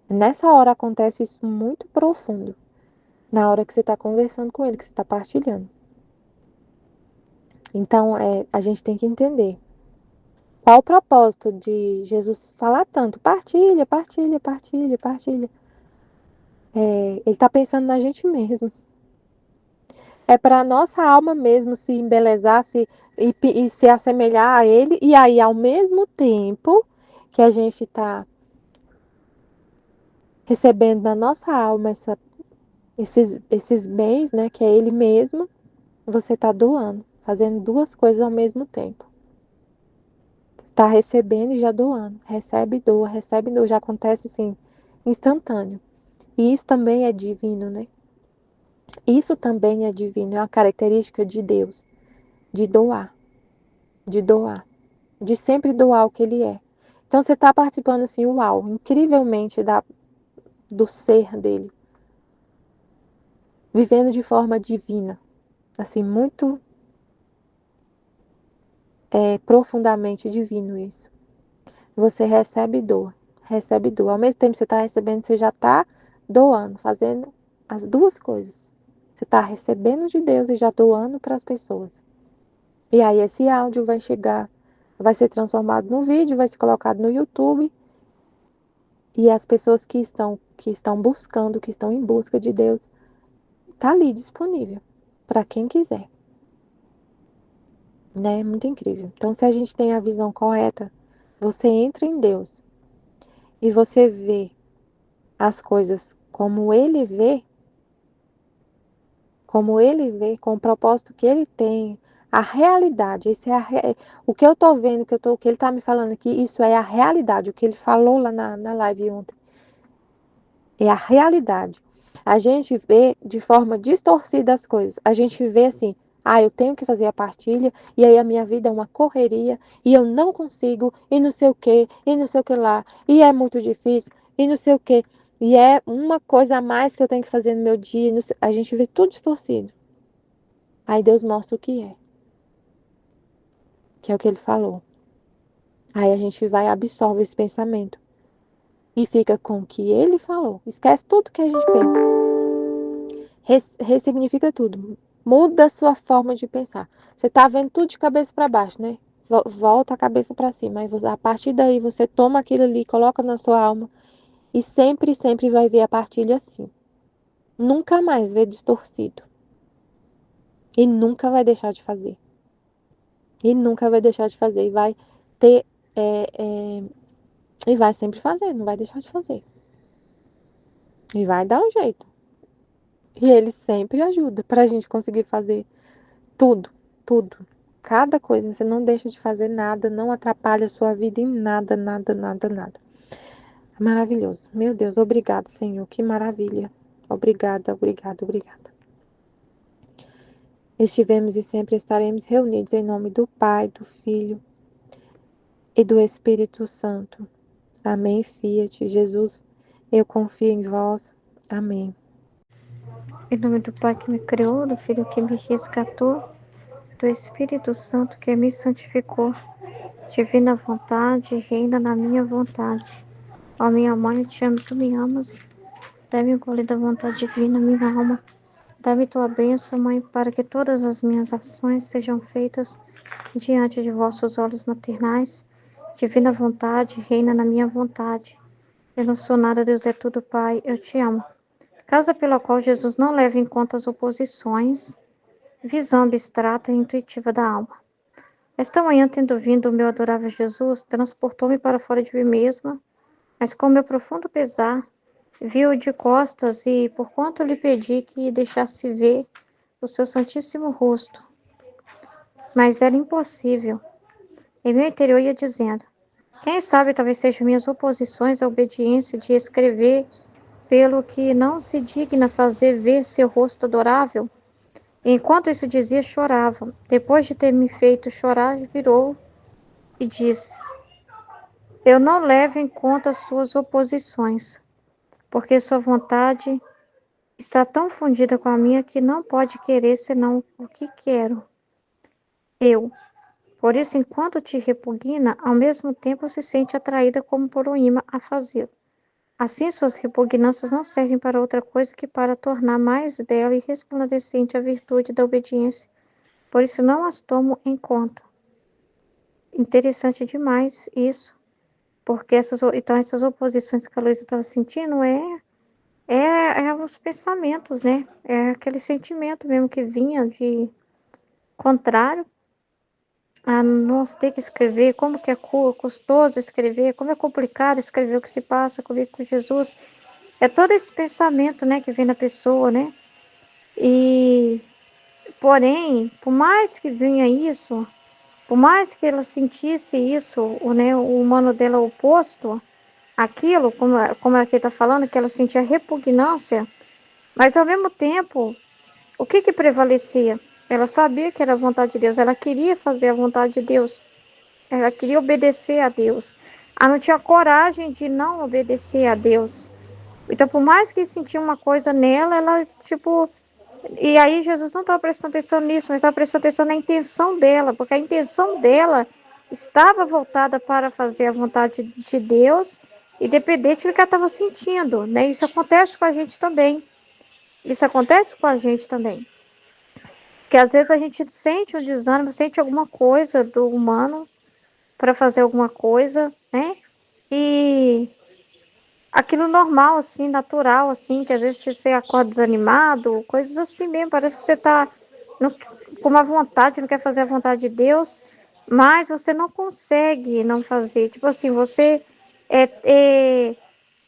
Nessa hora acontece isso muito profundo. Na hora que você está conversando com ele, que você está partilhando. Então, a gente tem que entender qual o propósito de Jesus falar tanto. Partilha. Ele está pensando na gente mesmo. É para a nossa alma mesmo se embelezar e se assemelhar a Ele. E aí, ao mesmo tempo que a gente está recebendo na nossa alma esses bens, né, que é Ele mesmo, você está doando, fazendo duas coisas ao mesmo tempo. Está recebendo e já doando. Recebe e doa. Já acontece assim, instantâneo. E isso também é divino, né? Isso também é divino, é uma característica de Deus, de doar, de doar, de sempre doar o que Ele é. Então você está participando assim, uau, incrivelmente do ser dele, vivendo de forma divina, assim, muito profundamente divino isso. Você recebe e doa, recebe e doa. Ao mesmo tempo que você está recebendo, você já está doando, fazendo as duas coisas. Você está recebendo de Deus e já doando para as pessoas. E aí esse áudio vai chegar, vai ser transformado num vídeo, vai ser colocado no YouTube. E as pessoas que estão buscando, que estão em busca de Deus, tá ali disponível para quem quiser. Né? É muito incrível. Então, se a gente tem a visão correta, você entra em Deus e você vê as coisas como ele vê, com o propósito que ele tem, a realidade. Esse é o que eu tô vendo, o que ele tá me falando aqui, isso é a realidade, o que ele falou lá na live ontem. É a realidade. A gente vê de forma distorcida as coisas. A gente vê assim, eu tenho que fazer a partilha, e aí a minha vida é uma correria, e eu não consigo, e não sei o que, e não sei o que lá, e é muito difícil, e não sei o que. E é uma coisa a mais que eu tenho que fazer no meu dia. A gente vê tudo distorcido. Aí Deus mostra o que é o que ele falou. Aí a gente vai e absorve esse pensamento. E fica com o que ele falou. Esquece tudo que a gente pensa. Ressignifica tudo. Muda a sua forma de pensar. Você tá vendo tudo de cabeça para baixo, né? Volta a cabeça para cima. Aí a partir daí você toma aquilo ali, coloca na sua alma e sempre, sempre vai ver a partilha assim. Nunca mais vê distorcido. E nunca vai deixar de fazer. E nunca vai deixar de fazer. E vai ter. É, é, e vai sempre fazer, não vai deixar de fazer. E vai dar um jeito. E ele sempre ajuda para a gente conseguir fazer tudo, tudo. Cada coisa, você não deixa de fazer nada, não atrapalha a sua vida em nada, nada, nada, nada. Maravilhoso. Meu Deus, obrigado, Senhor. Que maravilha. Obrigada, obrigada, obrigada. Estivemos e sempre estaremos reunidos em nome do Pai, do Filho e do Espírito Santo. Amém. Fiat. Jesus, eu confio em vós. Amém. Em nome do Pai que me criou, do Filho que me resgatou, do Espírito Santo que me santificou. Divina vontade, reina na minha vontade. Ó minha mãe, eu te amo, tu me amas. Dá-me o gole da vontade divina, minha alma. Dá-me tua bênção, Mãe, para que todas as minhas ações sejam feitas diante de vossos olhos maternais. Divina vontade, reina na minha vontade. Eu não sou nada, Deus é tudo, Pai, eu te amo. Causa pela qual Jesus não leva em conta as oposições, visão abstrata e intuitiva da alma. Esta manhã, tendo vindo o meu adorável Jesus, transportou-me para fora de mim mesma, mas com meu profundo pesar, vi-o de costas e, por quanto lhe pedi que deixasse ver o seu santíssimo rosto, mas era impossível. Em meu interior ia dizendo, quem sabe talvez sejam minhas oposições à obediência de escrever pelo que não se digna fazer ver seu rosto adorável? Enquanto isso dizia, chorava. Depois de ter me feito chorar, virou e disse, eu não levo em conta suas oposições, porque sua vontade está tão fundida com a minha que não pode querer senão o que quero. Eu. Por isso, enquanto te repugna, ao mesmo tempo se sente atraída como por um imã a fazê-lo. Assim, suas repugnâncias não servem para outra coisa que para tornar mais bela e resplandecente a virtude da obediência. Por isso, não as tomo em conta. Interessante demais isso, porque essas oposições que a Luísa estava sentindo É uns pensamentos, né? É aquele sentimento mesmo que vinha de contrário a nós ter que escrever, como que é custoso escrever, como é complicado escrever o que se passa comigo com Jesus. É todo esse pensamento, né, que vem na pessoa, né? E, porém, por mais que vinha isso, por mais que ela sentisse isso, o humano dela oposto, aquilo, como aqui está falando, que ela sentia repugnância, mas ao mesmo tempo, o que que prevalecia? Ela sabia que era a vontade de Deus, ela queria fazer a vontade de Deus, ela queria obedecer a Deus. Ela não tinha coragem de não obedecer a Deus. Então, por mais que sentia uma coisa nela, ela, tipo. E aí, Jesus não estava prestando atenção nisso, mas estava prestando atenção na intenção dela, porque a intenção dela estava voltada para fazer a vontade de Deus, independente do que ela estava sentindo, né? Isso acontece com a gente também. Isso acontece com a gente também. Que às vezes a gente sente um desânimo, sente alguma coisa do humano para fazer alguma coisa, né? E aquilo normal, assim, natural, assim, que às vezes você acorda desanimado, coisas assim mesmo, parece que você tá com uma vontade, não quer fazer a vontade de Deus, mas você não consegue não fazer. Tipo assim, você é, é,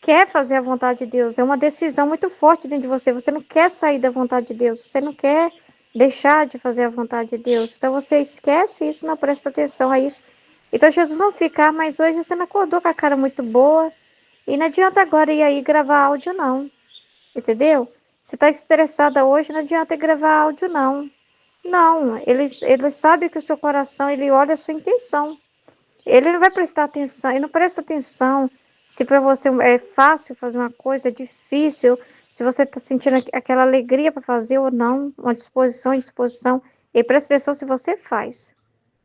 quer fazer a vontade de Deus, é uma decisão muito forte dentro de você não quer sair da vontade de Deus, você não quer deixar de fazer a vontade de Deus, então você esquece isso, não presta atenção a isso. Então Jesus não fica, mas hoje você não acordou com a cara muito boa, e não adianta agora ir aí gravar áudio, não. Entendeu? Se tá estressada hoje, não adianta ir gravar áudio, não. Não, ele sabe que o seu coração, ele olha a sua intenção. Ele não vai prestar atenção, ele não presta atenção se para você é fácil fazer uma coisa, é difícil, se você está sentindo aquela alegria para fazer ou não, uma disposição, indisposição. Ele presta atenção se você faz.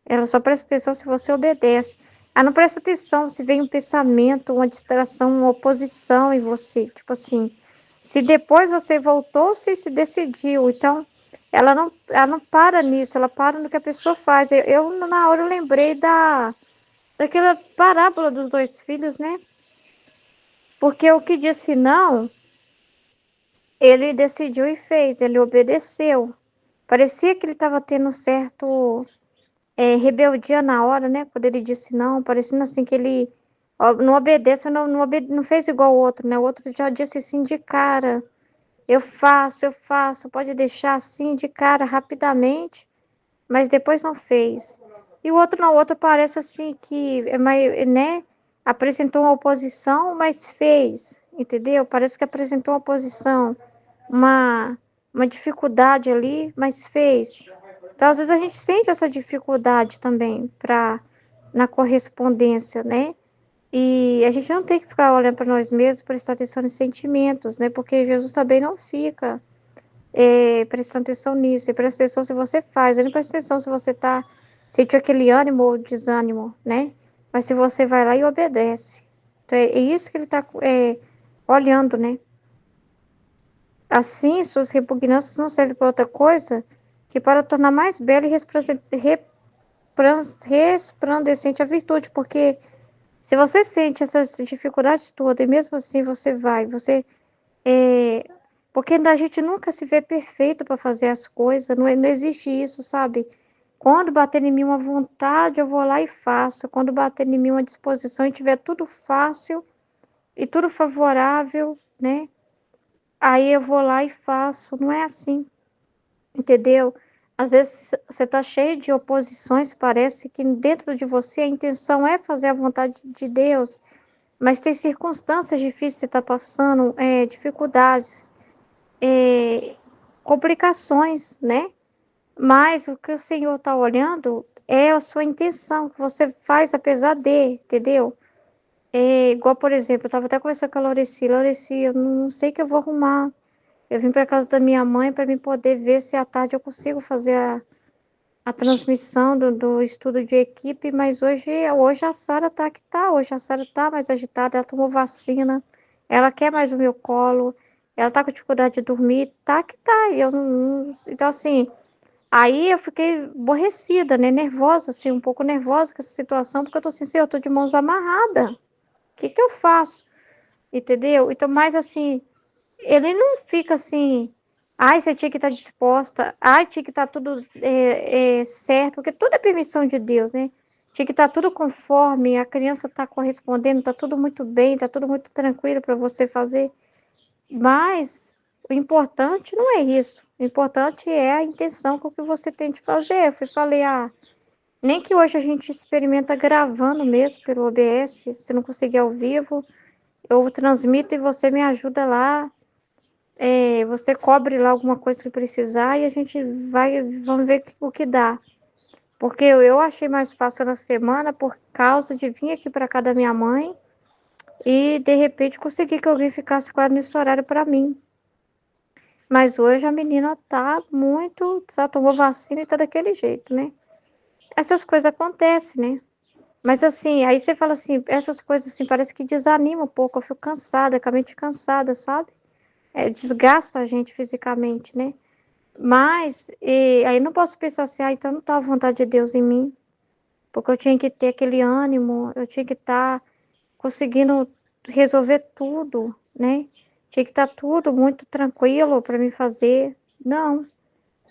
Ela só presta atenção se você obedece. Ela não presta atenção se vem um pensamento, uma distração, uma oposição em você. Tipo assim, se depois você voltou, você se decidiu. Então, ela não para nisso, ela para no que a pessoa faz. Na hora, eu lembrei daquela parábola dos dois filhos, né? Porque o que disse não, ele decidiu e fez, ele obedeceu. Parecia que ele estava tendo certo rebeldia na hora, né? Quando ele disse não, parecendo assim que ele não obedece, não fez igual o outro, né? O outro já disse sim de cara. Eu faço, pode deixar assim de cara rapidamente, mas depois não fez. E o outro não, o outro parece assim que é mais, né? Apresentou uma oposição, mas fez, entendeu? Parece que apresentou uma oposição, uma, uma dificuldade ali, mas fez. Então, às vezes, a gente sente essa dificuldade também na correspondência, né? E a gente não tem que ficar olhando para nós mesmos, prestar atenção nos sentimentos, né? Porque Jesus também não fica prestando atenção nisso. Ele presta atenção se você faz, ele não presta atenção se você tá sentiu aquele ânimo ou desânimo, né? Mas se você vai lá e obedece. Então, é isso que ele está olhando, né? Assim, suas repugnâncias não servem para outra coisa que para tornar mais bela e resplandecente a virtude, porque se você sente essas dificuldades todas e mesmo assim você vai, é, porque a gente nunca se vê perfeito para fazer as coisas, não existe isso, sabe? Quando bater em mim uma vontade, eu vou lá e faço. Quando bater em mim uma disposição e tiver tudo fácil e tudo favorável, né? Aí eu vou lá e faço. Não é assim, entendeu? Às vezes você está cheio de oposições, parece que dentro de você a intenção é fazer a vontade de Deus, mas tem circunstâncias difíceis que você está passando, dificuldades, complicações, né? Mas o que o Senhor está olhando é a sua intenção, que você faz apesar de, entendeu? É igual, por exemplo, eu estava até conversando com a Laureci, eu não sei o que eu vou arrumar. Eu vim para casa da minha mãe para me poder ver se à tarde eu consigo fazer a transmissão do estudo de equipe, mas hoje a Sara tá que tá, hoje a Sara tá mais agitada, ela tomou vacina, ela quer mais o meu colo, ela tá com dificuldade de dormir, tá que tá, e eu então assim, aí eu fiquei aborrecida, né, nervosa, assim, um pouco nervosa com essa situação, porque eu tô assim, eu tô de mãos amarradas, o que que eu faço? Entendeu? Então, mas assim, ele não fica assim, ai, você tinha que estar disposta, ai, tinha que estar tudo certo, porque tudo é permissão de Deus, né? Tinha que estar tudo conforme, a criança está correspondendo, está tudo muito bem, está tudo muito tranquilo para você fazer. Mas o importante não é isso. O importante é a intenção com que você tem de fazer. Eu falei, nem que hoje a gente experimenta gravando mesmo pelo OBS, se não conseguir ao vivo, eu transmito e você me ajuda lá. Você cobre lá alguma coisa que precisar e a gente vamos ver o que dá. Porque eu achei mais fácil na semana por causa de vir aqui para casa da minha mãe e de repente conseguir que alguém ficasse com ela nesse horário para mim. Mas hoje a menina já tomou vacina e tá daquele jeito, né? Essas coisas acontecem, né? Mas assim, aí você fala assim, essas coisas assim, parece que desanima um pouco, eu fico cansada, com a mente cansada, sabe? Desgasta a gente fisicamente, né? Mas aí não posso pensar assim, então não tá a vontade de Deus em mim, porque eu tinha que ter aquele ânimo, eu tinha que estar conseguindo resolver tudo, né? Tinha que estar tudo muito tranquilo para me fazer. Não,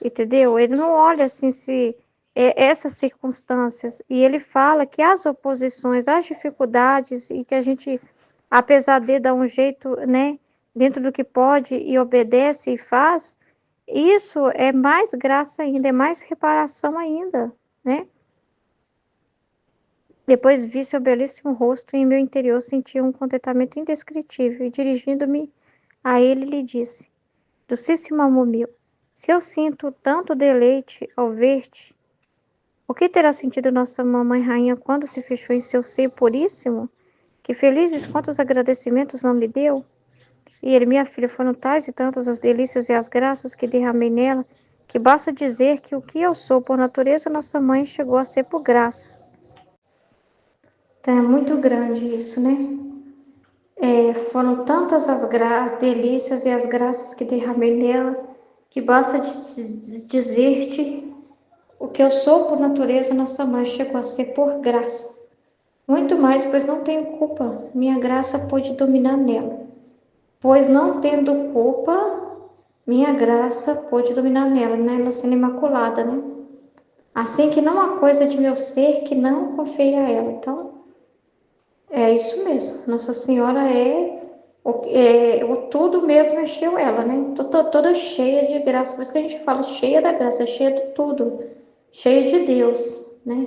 entendeu? Ele não olha assim se essas circunstâncias. E ele fala que as oposições, as dificuldades, e que a gente, apesar de dar um jeito, né, dentro do que pode e obedece e faz, isso é mais graça ainda, é mais reparação ainda, né? Depois vi seu belíssimo rosto e em meu interior senti um contentamento indescritível, e dirigindo-me a ele, lhe disse: Docíssimo amor meu, se eu sinto tanto deleite ao ver-te, o que terá sentido nossa mamãe rainha quando se fechou em seu seio puríssimo? Que felizes quantos agradecimentos não lhe deu? E ele, minha filha, foram tais e tantas as delícias e as graças que derramei nela, que basta dizer que o que eu sou por natureza, nossa mãe chegou a ser por graça. Então é muito grande isso, né? Foram tantas as delícias e as graças que derramei nela, que basta dizer-te o que eu sou por natureza, nossa mãe chegou a ser por graça. Muito mais, pois não tenho culpa, minha graça pôde dominar nela. Pois não tendo culpa, minha graça pôde dominar nela, né? Ela sendo imaculada, né? Assim que não há coisa de meu ser que não confie a ela. Então, é isso mesmo. Nossa Senhora o tudo mesmo encheu ela, né? Toda cheia de graça. Por isso que a gente fala cheia da graça, cheia de tudo, cheia de Deus, né?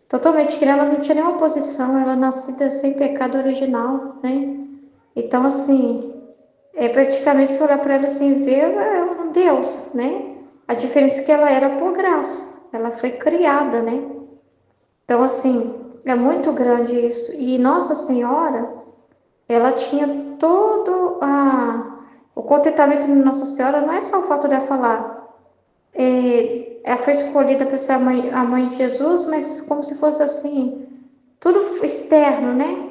Totalmente que ela não tinha nenhuma oposição, ela nascida sem pecado original, né? Então, assim, praticamente se olhar para ela assim, ver um Deus, né? A diferença é que ela era por graça, ela foi criada, né? Então, assim, é muito grande isso. E Nossa Senhora, ela tinha todo o contentamento de Nossa Senhora, não é só o fato de ela falar, ela foi escolhida para ser a mãe de Jesus, mas como se fosse assim, tudo externo, né?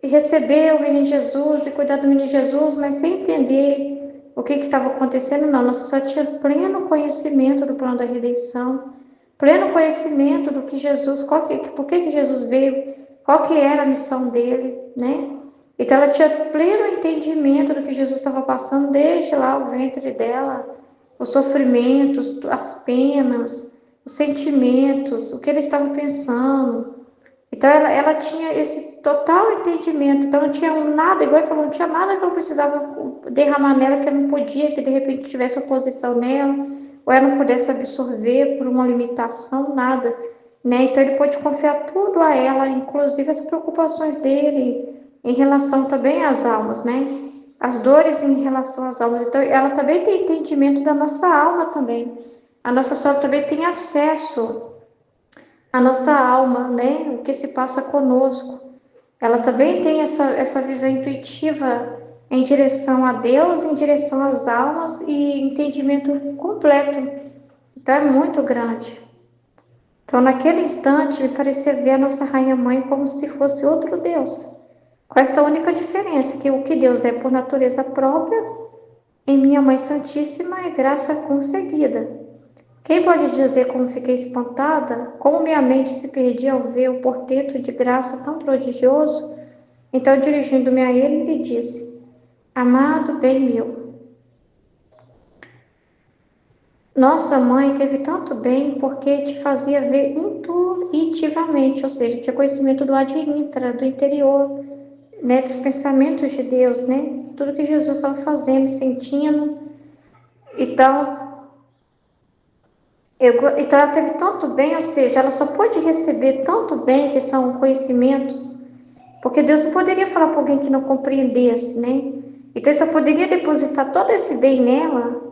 E receber o menino Jesus e cuidar do menino Jesus, mas sem entender o que estava acontecendo, não. Nossa Senhora tinha pleno conhecimento do plano da redenção, pleno conhecimento do que Jesus, por que Jesus veio, qual que era a missão dele, né? Então ela tinha pleno entendimento do que Jesus estava passando desde lá o ventre dela, os sofrimentos, as penas, os sentimentos, o que ele estava pensando. Então ela tinha esse total entendimento. Então não tinha nada, igual ele falou, não tinha nada que eu precisava derramar nela que eu não podia, que de repente tivesse oposição nela, ou ela não pudesse absorver por uma limitação, nada. Né? Então ele pôde confiar tudo a ela, inclusive as preocupações dele em relação também às almas, né? As dores em relação às almas. Então ela também tem entendimento da nossa alma também. A Nossa Senhora também tem acesso à nossa alma, né? O que se passa conosco. Ela também tem essa visão intuitiva em direção a Deus, em direção às almas e entendimento completo. Então é muito grande. Então, naquele instante, me parecia ver a nossa Rainha Mãe como se fosse outro Deus. Com esta única diferença, que o que Deus é por natureza própria, em minha Mãe Santíssima é graça conseguida. Quem pode dizer como fiquei espantada, como minha mente se perdia ao ver o portento de graça tão prodigioso? Então, dirigindo-me a ele, lhe disse: Amado bem meu, Nossa mãe teve tanto bem porque te fazia ver intuitivamente, ou seja, tinha conhecimento do advintra, do interior, né, dos pensamentos de Deus, né? Tudo que Jesus estava fazendo, sentindo. Então, então ela teve tanto bem, ou seja, ela só pôde receber tanto bem, que são conhecimentos, porque Deus não poderia falar para alguém que não compreendesse, né? Então, ele só poderia depositar todo esse bem nela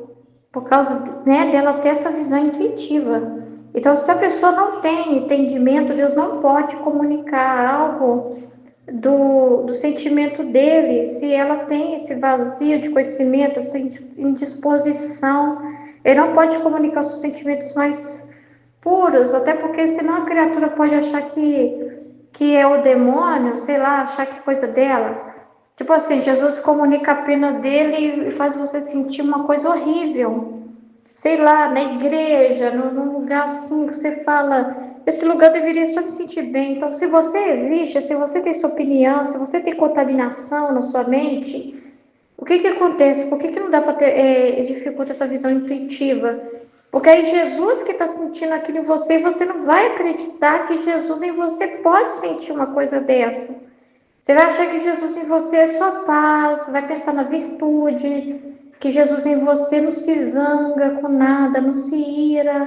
por causa, né, dela ter essa visão intuitiva. Então, se a pessoa não tem entendimento, Deus não pode comunicar algo do sentimento dele. Se ela tem esse vazio de conhecimento, essa indisposição, ele não pode comunicar os seus sentimentos mais puros, até porque senão a criatura pode achar que é o demônio, sei lá, achar que é coisa dela. Tipo assim, Jesus comunica a pena dele e faz você sentir uma coisa horrível. Sei lá, na igreja, num lugar assim que você fala, esse lugar deveria só me sentir bem. Então, se você existe, se você tem sua opinião, se você tem contaminação na sua mente, o que que acontece? Por que que não dá para ter, dificulta essa visão intuitiva? Porque aí Jesus que está sentindo aquilo em você, e você não vai acreditar que Jesus em você pode sentir uma coisa dessa. Você vai achar que Jesus em você é só paz, vai pensar na virtude, que Jesus em você não se zanga com nada, não se ira,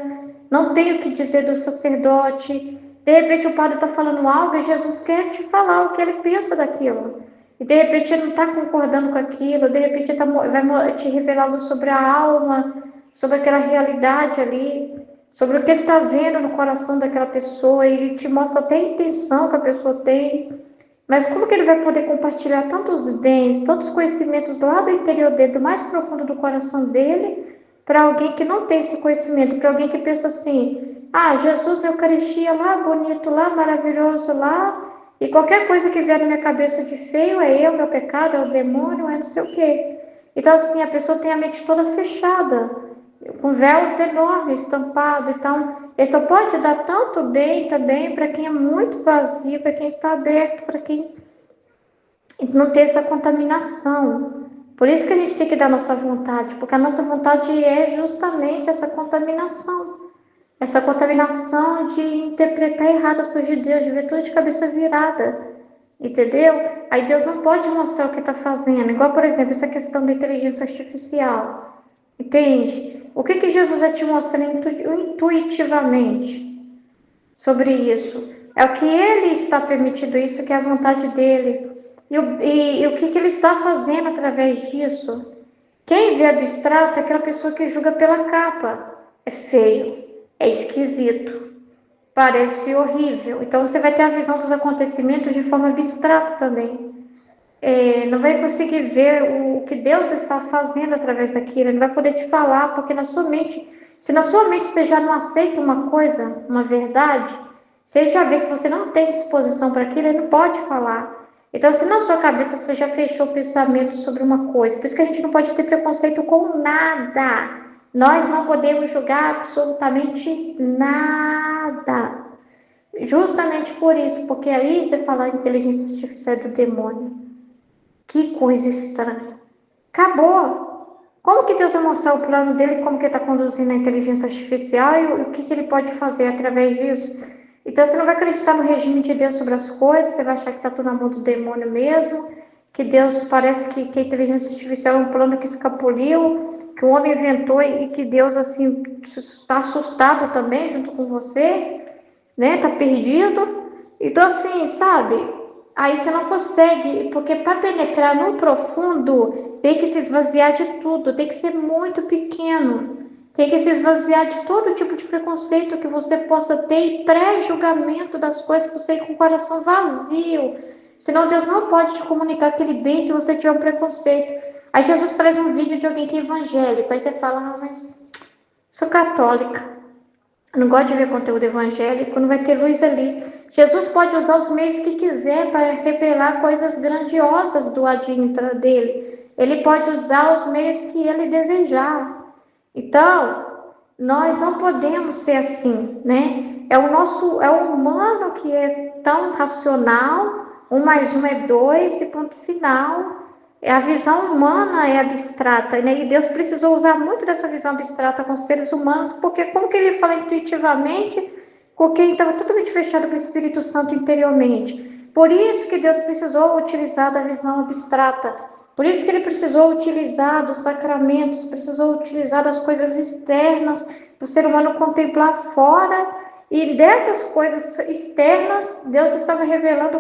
não tem o que dizer do sacerdote. De repente o padre está falando algo e Jesus quer te falar o que ele pensa daquilo. E de repente ele não está concordando com aquilo, de repente ele vai te revelar algo sobre a alma, sobre aquela realidade ali, sobre o que ele está vendo no coração daquela pessoa, e ele te mostra até a intenção que a pessoa tem. Mas como que ele vai poder compartilhar tantos bens, tantos conhecimentos lá do interior dele, do mais profundo do coração dele, para alguém que não tem esse conhecimento, para alguém que pensa assim, ah, Jesus na Eucaristia lá, bonito lá, maravilhoso lá, e qualquer coisa que vier na minha cabeça de feio é eu, meu pecado, é o demônio, é não sei o quê. Então assim, a pessoa tem a mente toda fechada, com véus enormes, estampado, então ele só pode dar tanto bem também para quem é muito vazio, para quem está aberto, para quem não tem essa contaminação. Por isso que a gente tem que dar nossa vontade, porque a nossa vontade é justamente essa contaminação de interpretar errado as coisas de Deus, de ver tudo de cabeça virada, entendeu? Aí Deus não pode mostrar o que está fazendo, igual, por exemplo, essa questão da inteligência artificial, entende? O que que Jesus vai te mostrar intuitivamente sobre isso? É o que ele está permitindo isso, que é a vontade dele. E o que que ele está fazendo através disso? Quem vê abstrato é aquela pessoa que julga pela capa. É feio, é esquisito, parece horrível. Então você vai ter a visão dos acontecimentos de forma abstrata também. Não vai conseguir ver o que Deus está fazendo através daquilo. Ele não vai poder te falar, porque na sua mente, se na sua mente você já não aceita uma coisa, uma verdade, se ele já vê que você não tem disposição para aquilo, ele não pode falar. Então, se na sua cabeça você já fechou o pensamento sobre uma coisa, por isso que a gente não pode ter preconceito com nada. Nós não podemos julgar absolutamente nada. Justamente por isso, porque aí você fala inteligência artificial é do demônio. Que coisa estranha. Acabou. Como que Deus vai mostrar o plano dele, como que ele está conduzindo a inteligência artificial e o que ele pode fazer através disso? Então você não vai acreditar no regime de Deus sobre as coisas, você vai achar que está tudo na mão do demônio mesmo, que Deus parece que a inteligência artificial é um plano que escapuliu, que o homem inventou e que Deus assim está assustado também junto com você, né? Está perdido. Então assim, sabe? Aí você não consegue, porque para penetrar no profundo, tem que se esvaziar de tudo, tem que ser muito pequeno, tem que se esvaziar de todo tipo de preconceito que você possa ter e pré-julgamento das coisas, você ir com o coração vazio. Senão Deus não pode te comunicar aquele bem se você tiver um preconceito. Aí Jesus traz um vídeo de alguém que é evangélico, aí você fala, ah, mas sou católica. Não gosto de ver conteúdo evangélico, não vai ter luz ali. Jesus pode usar os meios que quiser para revelar coisas grandiosas do adintra dele. Ele pode usar os meios que ele desejar. Então, nós não podemos ser assim, né? É o humano que é tão racional, 1 mais 1 é 2 e ponto final. A visão humana é abstrata, né? E Deus precisou usar muito dessa visão abstrata com os seres humanos, porque como que ele fala intuitivamente com quem estava totalmente fechado com o Espírito Santo interiormente? Por isso que Deus precisou utilizar da visão abstrata. Por isso que ele precisou utilizar dos sacramentos, precisou utilizar das coisas externas para o ser humano contemplar fora. E dessas coisas externas, Deus estava revelando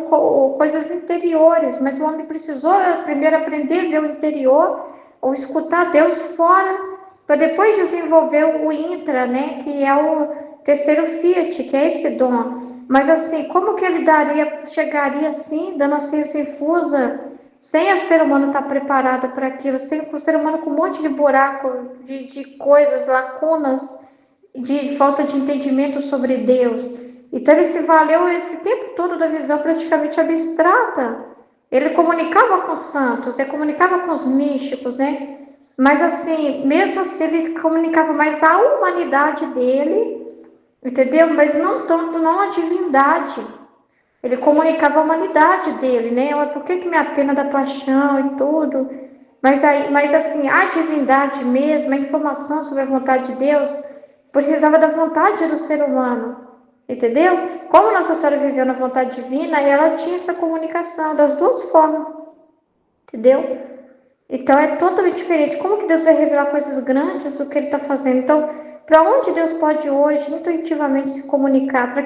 coisas interiores, mas o homem precisou primeiro aprender a ver o interior, ou escutar Deus fora, para depois desenvolver o intra, né, que é o terceiro fiat, que é esse dom. Mas assim, como que ele chegaria assim, dando a ciência infusa, sem o ser humano estar preparado para aquilo, sem o ser humano com um monte de buraco, de coisas, lacunas, de falta de entendimento sobre Deus. Então ele se valeu esse tempo todo da visão praticamente abstrata. Ele comunicava com os santos, ele comunicava com os místicos, né? Mas assim, mesmo assim, ele comunicava mais a humanidade dele, entendeu? Mas não tanto, não a divindade. Ele comunicava a humanidade dele, né? Por que me apena da paixão e tudo? Mas assim, a divindade mesmo, a informação sobre a vontade de Deus, precisava da vontade do ser humano, entendeu? Como Nossa Senhora viveu na vontade divina, ela tinha essa comunicação das duas formas, entendeu? Então é totalmente diferente. Como que Deus vai revelar coisas grandes do que Ele está fazendo? Então, para onde Deus pode hoje intuitivamente se comunicar? Para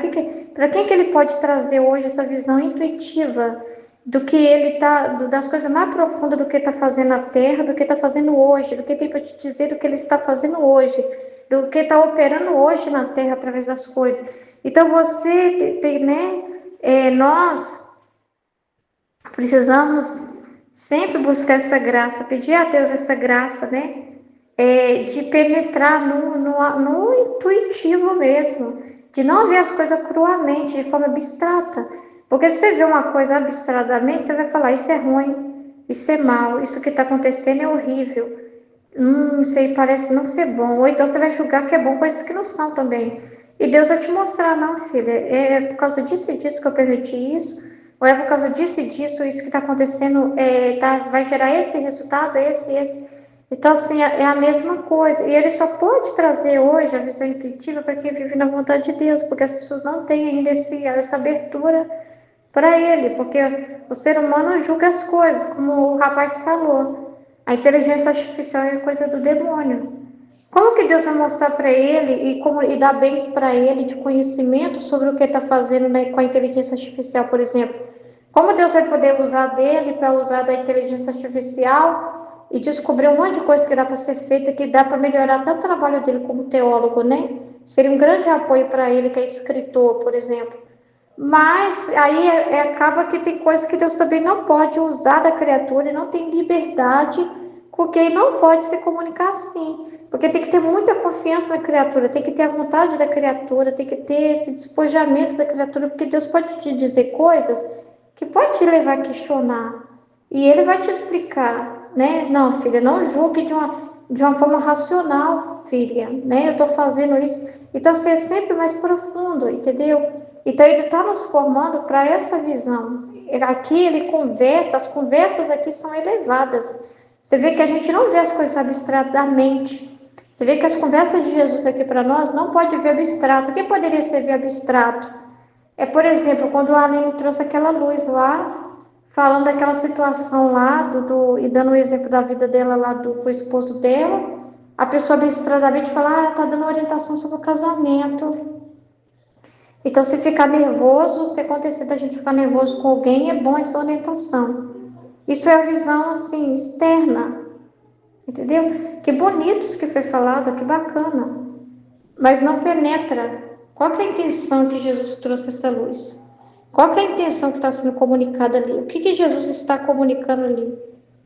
quem que Ele pode trazer hoje essa visão intuitiva do que Ele está, das coisas mais profundas do que está fazendo na Terra, do que está fazendo hoje, do que tem para te dizer do que Ele está fazendo hoje, do que está operando hoje na Terra através das coisas. Então você tem, né? Nós precisamos sempre buscar essa graça, pedir a Deus essa graça, né? De penetrar no intuitivo mesmo, de não ver as coisas cruamente, de forma abstrata. Porque se você vê uma coisa abstratamente, você vai falar, isso é ruim, isso é mal, isso que está acontecendo é horrível. Isso aí parece não ser bom. Ou então você vai julgar que é bom coisas que não são também. E Deus vai te mostrar, não, filha, é por causa disso e disso que eu permiti isso, ou é por causa disso e disso, isso que está acontecendo vai gerar esse resultado, esse. Então, assim, é a mesma coisa. E ele só pode trazer hoje a visão intuitiva para quem vive na vontade de Deus, porque as pessoas não têm ainda essa abertura para ele, porque o ser humano julga as coisas, como o rapaz falou. A inteligência artificial é coisa do demônio. Como que Deus vai mostrar para ele e dar bens para ele de conhecimento sobre o que está fazendo, né, com a inteligência artificial, por exemplo? Como Deus vai poder usar dele para usar da inteligência artificial e descobrir um monte de coisa que dá para ser feita, que dá para melhorar até o trabalho dele como teólogo, né? Seria um grande apoio para ele, que é escritor, por exemplo. Mas aí acaba que tem coisas que Deus também não pode usar da criatura e não tem liberdade, porque não pode se comunicar assim. Porque tem que ter muita confiança na criatura, tem que ter a vontade da criatura, tem que ter esse despojamento da criatura, porque Deus pode te dizer coisas que pode te levar a questionar. E Ele vai te explicar, né? Não, filha, não julgue de uma forma racional, filha, né? Eu estou fazendo isso. Então, ser sempre mais profundo, entendeu? Então, ele está nos formando para essa visão. Aqui ele conversa, as conversas aqui são elevadas. Você vê que a gente não vê as coisas abstratamente. Você vê que as conversas de Jesus aqui para nós não pode ver abstrato. O que poderia ser ver abstrato? Por exemplo, quando a Aline trouxe aquela luz lá, falando daquela situação lá, e dando o exemplo da vida dela lá com o esposo dela, a pessoa abstratamente fala, está dando orientação sobre o casamento. Então, se ficar nervoso, se acontecer da gente ficar nervoso com alguém, é bom essa orientação. Isso é a visão, assim, externa. Entendeu? Que bonito isso que foi falado, que bacana. Mas não penetra. Qual que é a intenção que Jesus trouxe essa luz? Qual que é a intenção que está sendo comunicada ali? O que Jesus está comunicando ali?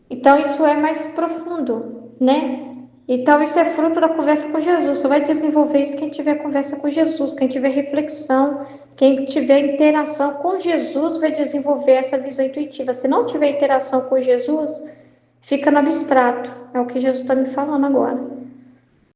Então, isso é mais profundo, né? Então, isso é fruto da conversa com Jesus. Só vai desenvolver isso quem tiver conversa com Jesus, quem tiver reflexão, quem tiver interação com Jesus vai desenvolver essa visão intuitiva. Se não tiver interação com Jesus, fica no abstrato. É o que Jesus está me falando agora.